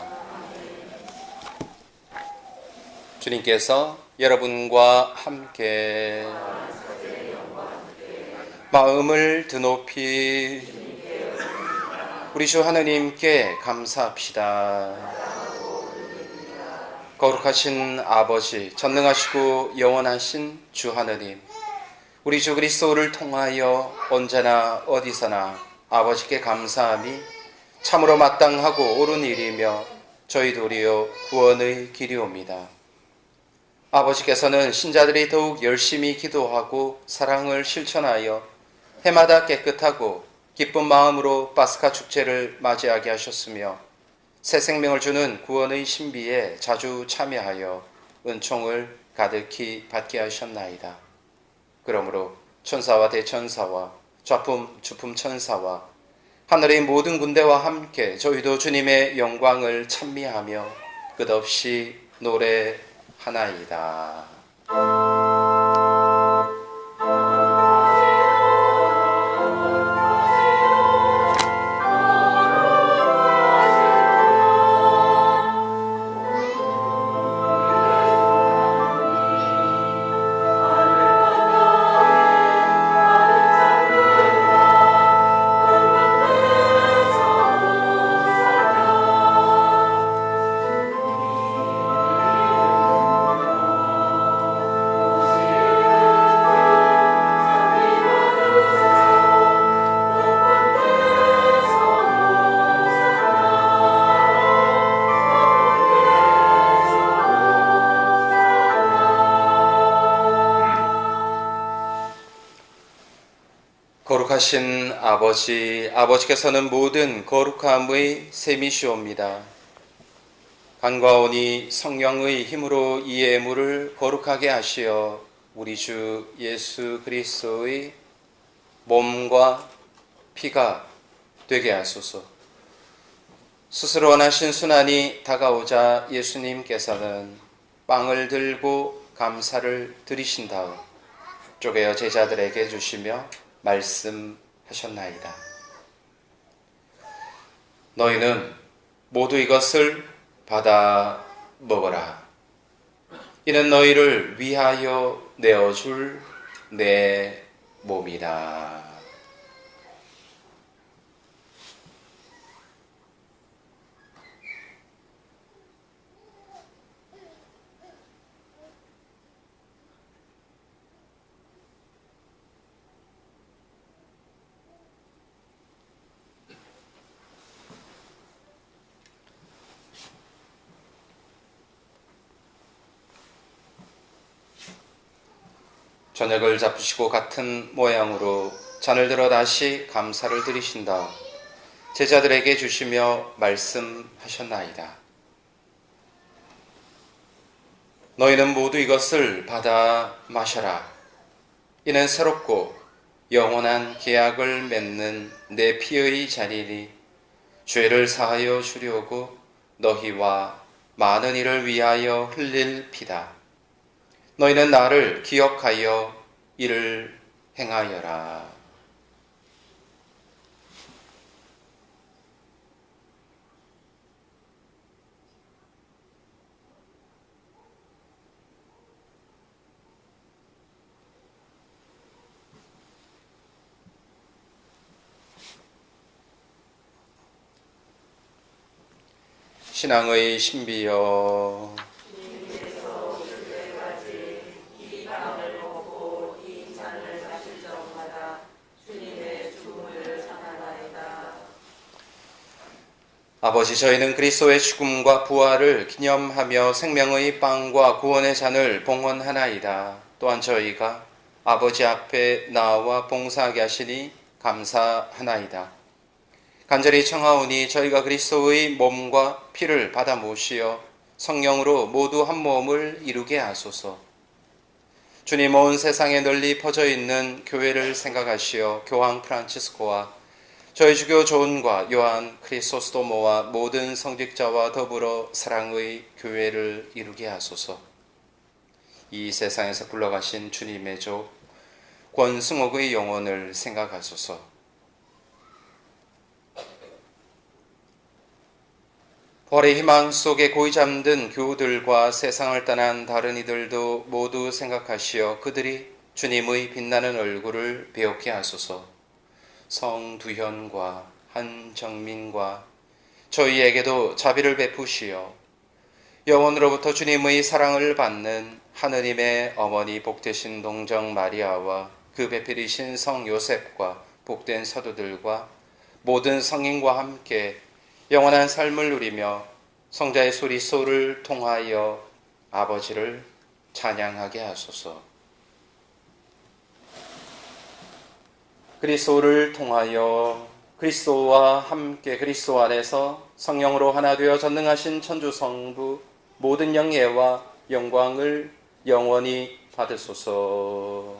주님께서 여러분과 함께 마음을 드높이 우리 주 하느님께 감사합시다. 거룩하신 아버지, 전능하시고 영원하신 주 하느님, 우리 주 그리스도를 통하여 언제나 어디서나 아버지께 감사함이 참으로 마땅하고 옳은 일이며 저희 도리어 구원의 길이옵니다. 아버지께서는 신자들이 더욱 열심히 기도하고 사랑을 실천하여 해마다 깨끗하고 기쁜 마음으로 파스카 축제를 맞이하게 하셨으며 새 생명을 주는 구원의 신비에 자주 참여하여 은총을 가득히 받게 하셨나이다. 그러므로 천사와 대천사와 좌품 주품 천사와 하늘의 모든 군대와 함께 저희도 주님의 영광을 찬미하며 끝없이 노래하나이다. 거룩하신 아버지께서는 모든 거룩함의 셈이시옵니다. 간과오니 성령의 힘으로 이 예물을 거룩하게 하시어 우리 주 예수 그리스도의 몸과 피가 되게 하소서. 스스로 원하신 순환이 다가오자 예수님께서는 빵을 들고 감사를 드리신 다음 쪼개어 제자들에게 주시며 말씀하셨나이다. 너희는 모두 이것을 받아 먹어라. 이는 너희를 위하여 내어줄 내 몸이다. 저녁을 잡수시고 같은 모양으로 잔을 들어 다시 감사를 드리신다. 제자들에게 주시며 말씀하셨나이다. 너희는 모두 이것을 받아 마셔라. 이는 새롭고 영원한 계약을 맺는 내 피의 잔이니 죄를 사하여 주려고 너희와 많은 이를 위하여 흘릴 피다. 너희는 나를 기억하여 이를 행하여라. 신앙의 신비여, 아버지, 저희는 그리스도의 죽음과 부활을 기념하며 생명의 빵과 구원의 잔을 봉헌하나이다. 또한 저희가 아버지 앞에 나와 봉사하게 하시니 감사하나이다. 간절히 청하오니 저희가 그리스도의 몸과 피를 받아 모시어 성령으로 모두 한 몸을 이루게 하소서. 주님, 온 세상에 널리 퍼져 있는 교회를 생각하시어 교황 프란치스코와 저희 주교 존과 요한 크리소스토모와 모든 성직자와 더불어 사랑의 교회를 이루게 하소서. 이 세상에서 굴러가신 주님의 조 권승옥의 영혼을 생각하소서. 부활의 희망 속에 고이 잠든 교우들과 세상을 떠난 다른 이들도 모두 생각하시어 그들이 주님의 빛나는 얼굴을 배우게 하소서. 성두현과 한정민과 저희에게도 자비를 베푸시어 영원으로부터 주님의 사랑을 받는 하느님의 어머니 복되신 동정 마리아와 그 배필이신 성 요셉과 복된 사도들과 모든 성인과 함께 영원한 삶을 누리며 성자의 소리소를 통하여 아버지를 찬양하게 하소서. 그리스도를 통하여 그리스도와 함께 그리스도 안에서 성령으로 하나 되어 전능하신 천주 성부 모든 영예와 영광을 영원히 받으소서.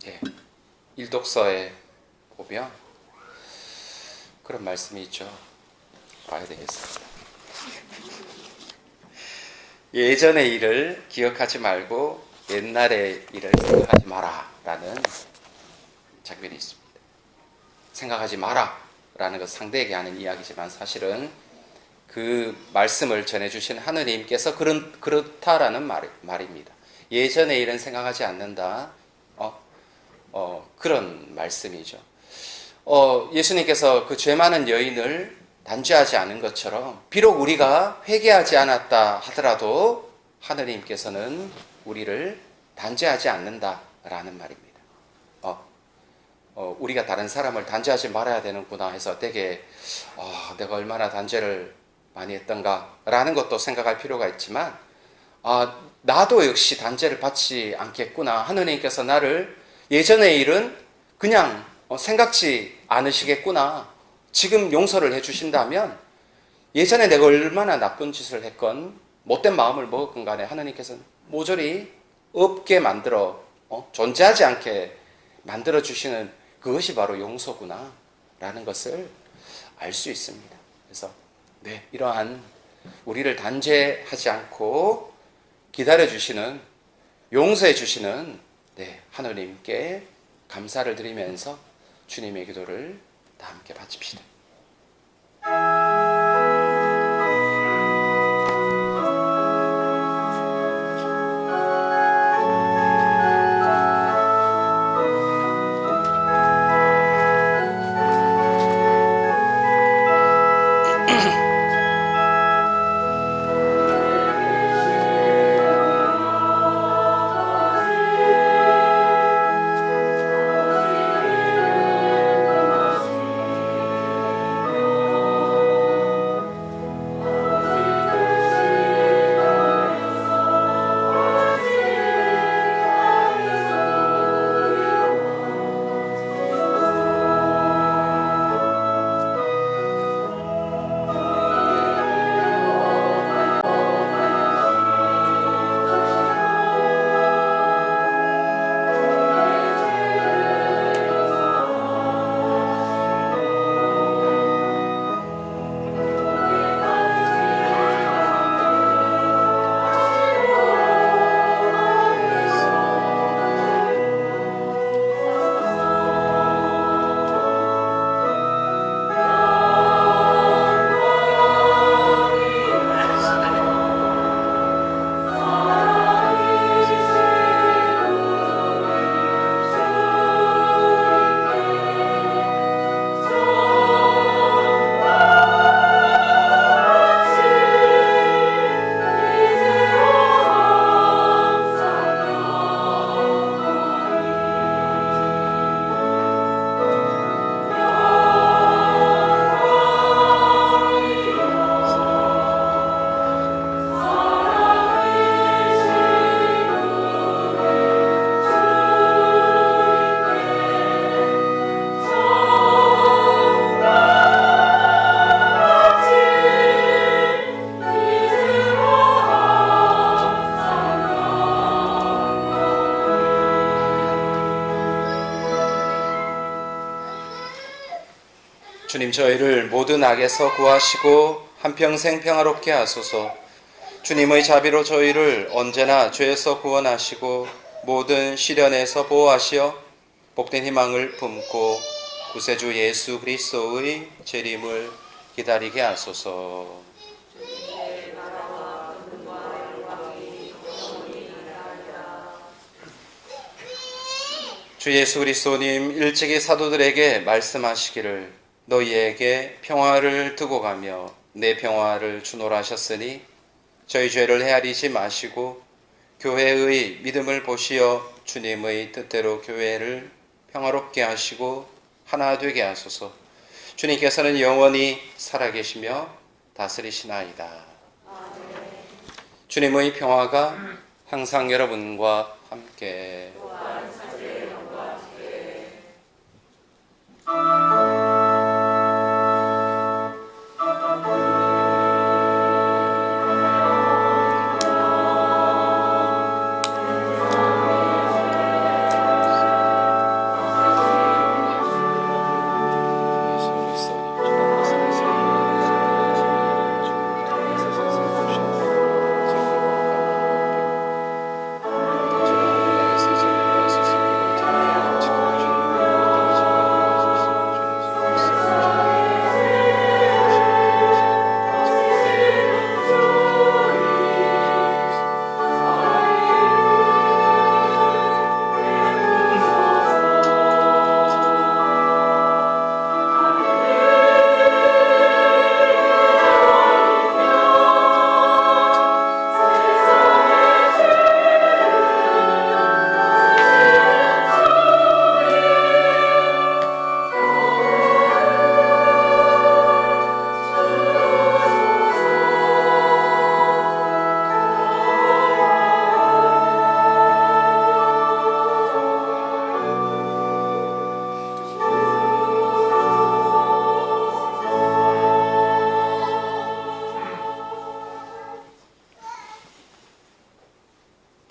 예, 일독서에 보면 그런 말씀이 있죠. 봐야 되겠습니다. 예전의 일을 기억하지 말고 옛날의 일을 생각하지 마라 라는 장면이 있습니다. 생각하지 마라 라는 것 상대에게 하는 이야기지만 사실은 그 말씀을 전해주신 하느님께서 그렇다라는 말입니다. 예전의 일은 생각하지 않는다. 그런 말씀이죠. 예수님께서 그 죄 많은 여인을 단죄하지 않은 것처럼 비록 우리가 회개하지 않았다 하더라도 하느님께서는 우리를 단죄하지 않는다라는 말입니다. 우리가 다른 사람을 단죄하지 말아야 되는구나 해서 되게 내가 얼마나 단죄를 많이 했던가라는 것도 생각할 필요가 있지만 나도 역시 단죄를 받지 않겠구나. 하느님께서 나를 예전의 일은 그냥 생각지 않으시겠구나. 지금 용서를 해주신다면 예전에 내가 얼마나 나쁜 짓을 했건 못된 마음을 먹었건 간에 하느님께서는 모조리 없게 만들어 존재하지 않게 만들어주시는 그것이 바로 용서구나 라는 것을 알 수 있습니다. 그래서 이러한 우리를 단죄하지 않고 기다려주시는 용서해주시는 하느님께 감사를 드리면서 주님의 기도를 다 함께 바칩시다. 주님, 저희를 모든 악에서 구하시고 한평생 평화롭게 하소서. 주님의 자비로 저희를 언제나 죄에서 구원하시고 모든 시련에서 보호하시어 복된 희망을 품고 구세주 예수 그리스도의 재림을 기다리게 하소서. 주 예수 그리스도님 일찍이 사도들에게 말씀하시기를 너희에게 평화를 두고 가며 내 평화를 주노라 하셨으니 저희 죄를 헤아리지 마시고 교회의 믿음을 보시어 주님의 뜻대로 교회를 평화롭게 하시고 하나 되게 하소서. 주님께서는 영원히 살아계시며 다스리시나이다. 주님의 평화가 항상 여러분과 함께.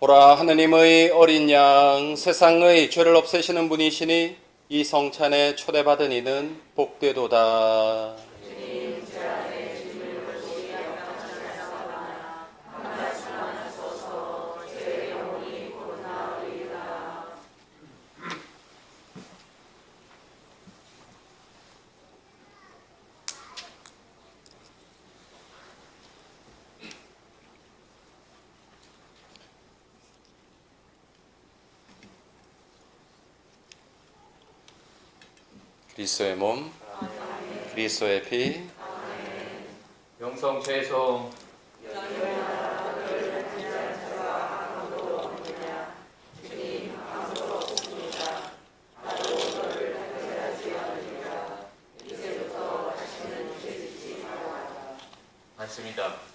보라, 하느님의 어린 양, 세상의 죄를 없애시는 분이시니 이 성찬에 초대받은 이는 복되도다. 그리스도의 몸, 그리스도의 피, 영성 죄송 않습니다.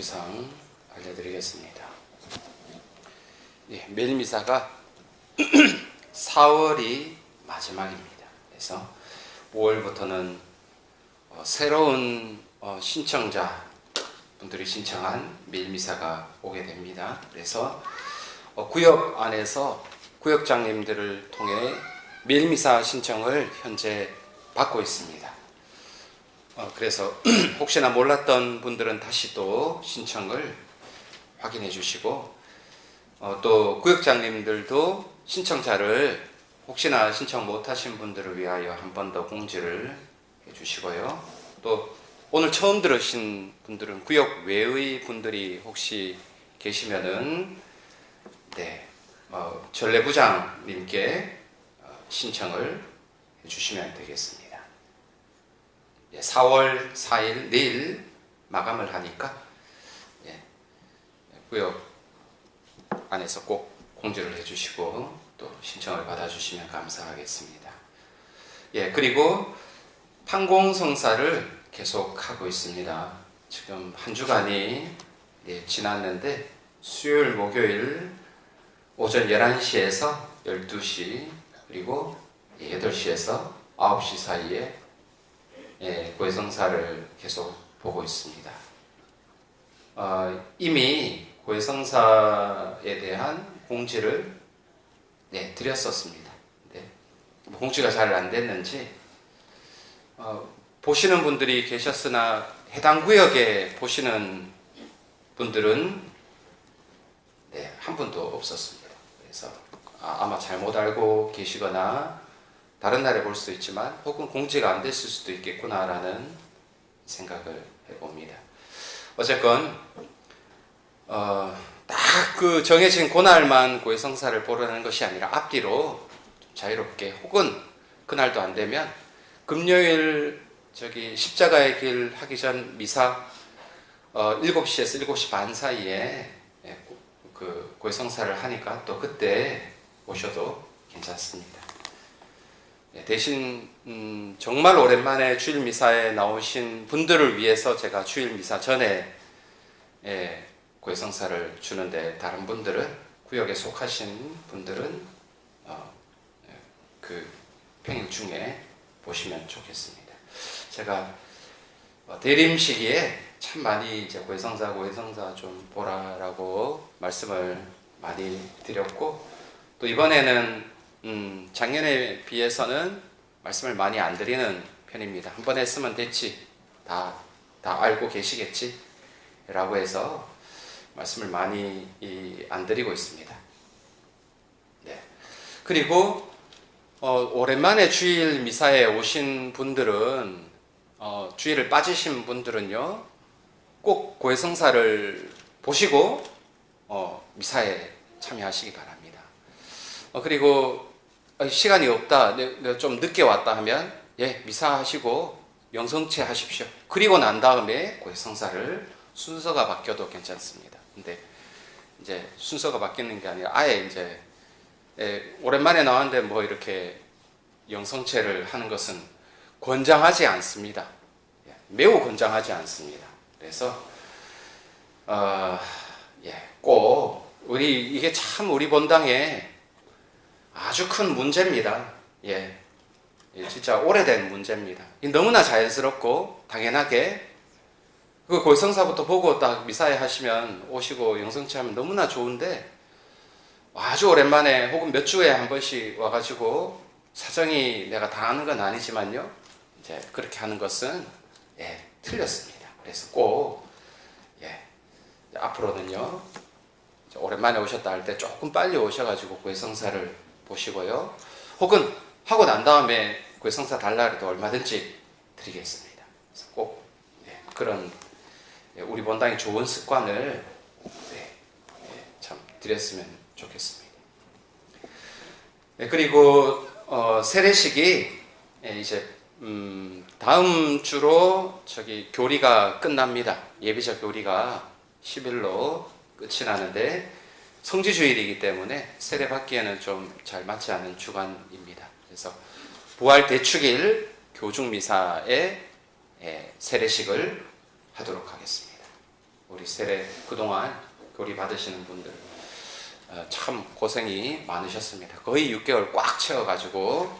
주기상 알려드리겠습니다. 예, 매일 미사가 4월이 마지막입니다. 그래서 5월부터는 새로운 신청자 분들이 신청한 매일 미사가 오게 됩니다. 그래서 구역 안에서 구역장님들을 통해 매일 미사 신청을 현재 받고 있습니다. 그래서 혹시나 몰랐던 분들은 다시 또 신청을 확인해 주시고 또 구역장님들도 신청자를 혹시나 신청 못하신 분들을 위하여 한 번 더 공지를 해 주시고요. 또 오늘 처음 들으신 분들은 구역 외의 분들이 혹시 계시면은 전례부장님께 신청을 해 주시면 되겠습니다. 4월 4일 내일 마감을 하니까 구역 안에서 꼭 공지를 해주시고 또 신청을 받아주시면 감사하겠습니다. 그리고 판공성사를 계속 하고 있습니다. 지금 한 주간이 지났는데 수요일, 목요일 오전 11시에서 12시 그리고 8시에서 9시 사이에 고해성사를 계속 보고 있습니다. 이미 고해성사에 대한 공지를 드렸었습니다. 공지가 잘 안 됐는지 보시는 분들이 계셨으나 해당 구역에 보시는 분들은 한 분도 없었습니다. 그래서 아마 잘못 알고 계시거나 다른 날에 볼 수도 있지만 혹은 공지가 안 됐을 수도 있겠구나라는 생각을 해봅니다. 어쨌건 딱 그 정해진 그날만 고해성사를 보려는 것이 아니라 앞뒤로 자유롭게 혹은 그날도 안 되면 금요일 십자가의 길 하기 전 미사 7시에서 7시 반 사이에 그 고해성사를 하니까 또 그때 오셔도 괜찮습니다. 대신 정말 오랜만에 주일 미사에 나오신 분들을 위해서 제가 주일 미사 전에 고해성사를 주는데 다른 분들은 구역에 속하신 분들은 그 평일 중에 보시면 좋겠습니다. 제가 대림 시기에 참 많이 이제 고해성사 좀 보라라고 말씀을 많이 드렸고 또 이번에는 작년에 비해서는 말씀을 많이 안 드리는 편입니다. 한 번 했으면 됐지, 다 알고 계시겠지 라고 해서 말씀을 많이 안 드리고 있습니다. 그리고 오랜만에 주일 미사에 오신 분들은 주일을 빠지신 분들은요 꼭 고해성사를 보시고 미사에 참여하시기 바랍니다. 그리고 시간이 없다, 내가 좀 늦게 왔다 하면 미사 하시고 영성체 하십시오. 그리고 난 다음에 고해성사를 순서가 바뀌어도 괜찮습니다. 근데 이제 순서가 바뀌는 게 아니라 아예 이제 오랜만에 나왔는데 뭐 이렇게 영성체를 하는 것은 권장하지 않습니다. 매우 권장하지 않습니다. 그래서 꼭 이게 참 우리 본당에 아주 큰 문제입니다. 진짜 오래된 문제입니다. 너무나 자연스럽고 당연하게 그 고해성사부터 보고 딱 미사에 하시면 오시고 영성체 하면 너무나 좋은데 아주 오랜만에 혹은 몇 주에 한 번씩 와가지고 사정이 내가 다 아는 건 아니지만요 이제 그렇게 하는 것은 틀렸습니다. 그래서 꼭 앞으로는요 오랜만에 오셨다 할 때 조금 빨리 오셔가지고 고해성사를 보시고요 혹은 하고 난 다음에 고해성사 달라 해도 얼마든지 드리겠습니다. 그래서 꼭 그런 우리 본당의 좋은 습관을 참 드렸으면 좋겠습니다. 그리고 세례식이 이제 다음 주로 교리가 끝납니다. 예비적 교리가 10일로 끝이 나는데 성지주일이기 때문에 세례 받기에는 좀 잘 맞지 않은 주간입니다. 그래서 부활 대축일 교중미사에 세례식을 하도록 하겠습니다. 우리 세례 그동안 교리 받으시는 분들 참 고생이 많으셨습니다. 거의 6개월 꽉 채워가지고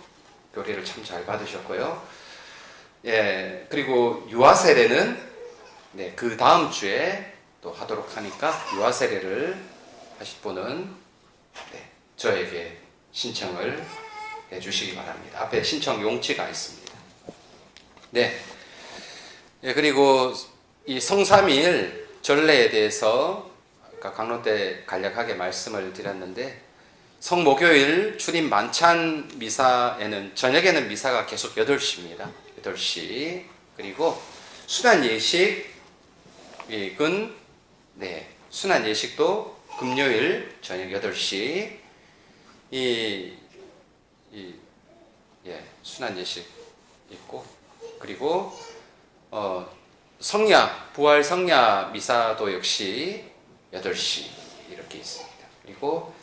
교리를 참 잘 받으셨고요. 예, 그리고 유아 세례는 네, 그 다음 주에 또 하도록 하니까 유아 세례를 하실 분은 네, 저에게 신청을 해주시기 바랍니다. 앞에 신청 용지가 있습니다. 네, 예, 그리고 이 성삼일 전례에 대해서 아까 강론 때 간략하게 말씀을 드렸는데 성목요일 주님 만찬 미사에는 저녁에는 미사가 계속 8시입니다. 8시. 그리고 순환 예식은 네, 순환 예식도 금요일 저녁 8시. 순환 예식 있고 그리고 성야 부활 성야 미사도 역시 8시 이렇게 있습니다. 그리고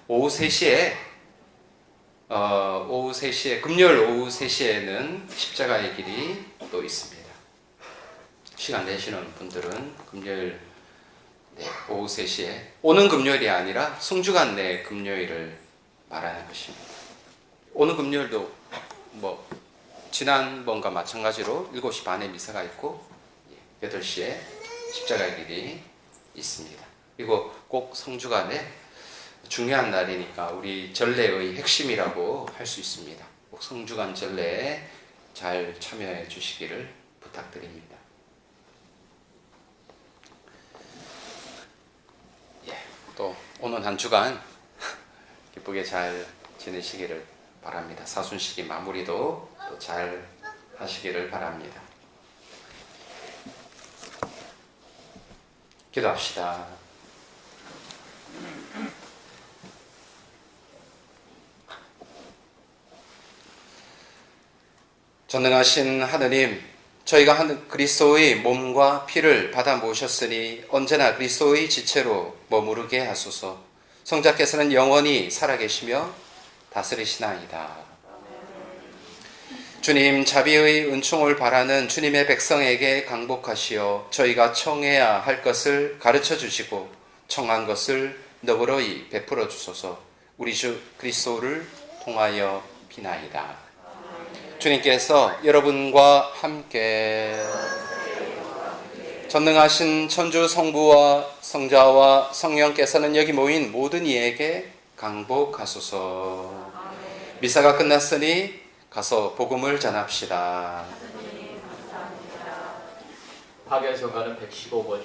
오후 3시에 금요일 오후 3시에는 십자가의 길이 또 있습니다. 시간 내시는 분들은 금요일 오후 3시에 오는 금요일이 아니라 성주간 내 금요일을 말하는 것입니다. 오는 금요일도 지난번과 마찬가지로 7시 반에 미사가 있고 8시에 십자가의 길이 있습니다. 그리고 꼭 성주간에 중요한 날이니까 우리 전례의 핵심이라고 할 수 있습니다. 꼭 성주간 전례에 잘 참여해 주시기를 부탁드립니다. 또 오늘 한 주간 기쁘게 잘 지내시기를 바랍니다. 사순식이 마무리도 또 잘 하시기를 바랍니다. 기도합시다. 전능하신 하느님, 저희가 그리스도의 몸과 피를 받아 모셨으니 언제나 그리스도의 지체로 머무르게 하소서. 성자께서는 영원히 살아계시며 다스리시나이다. 주님, 자비의 은총을 바라는 주님의 백성에게 강복하시어 저희가 청해야 할 것을 가르쳐 주시고 청한 것을 너그러이 베풀어 주소서. 우리 주 그리스도를 통하여 비나이다. 주님께서 여러분과 함께 전능하신 천주 성부와 성자와 성령께서는 여기 모인 모든 이에게 강복하소서. 미사가 끝났으니 가서 복음을 전합시다. 파견성가는 115번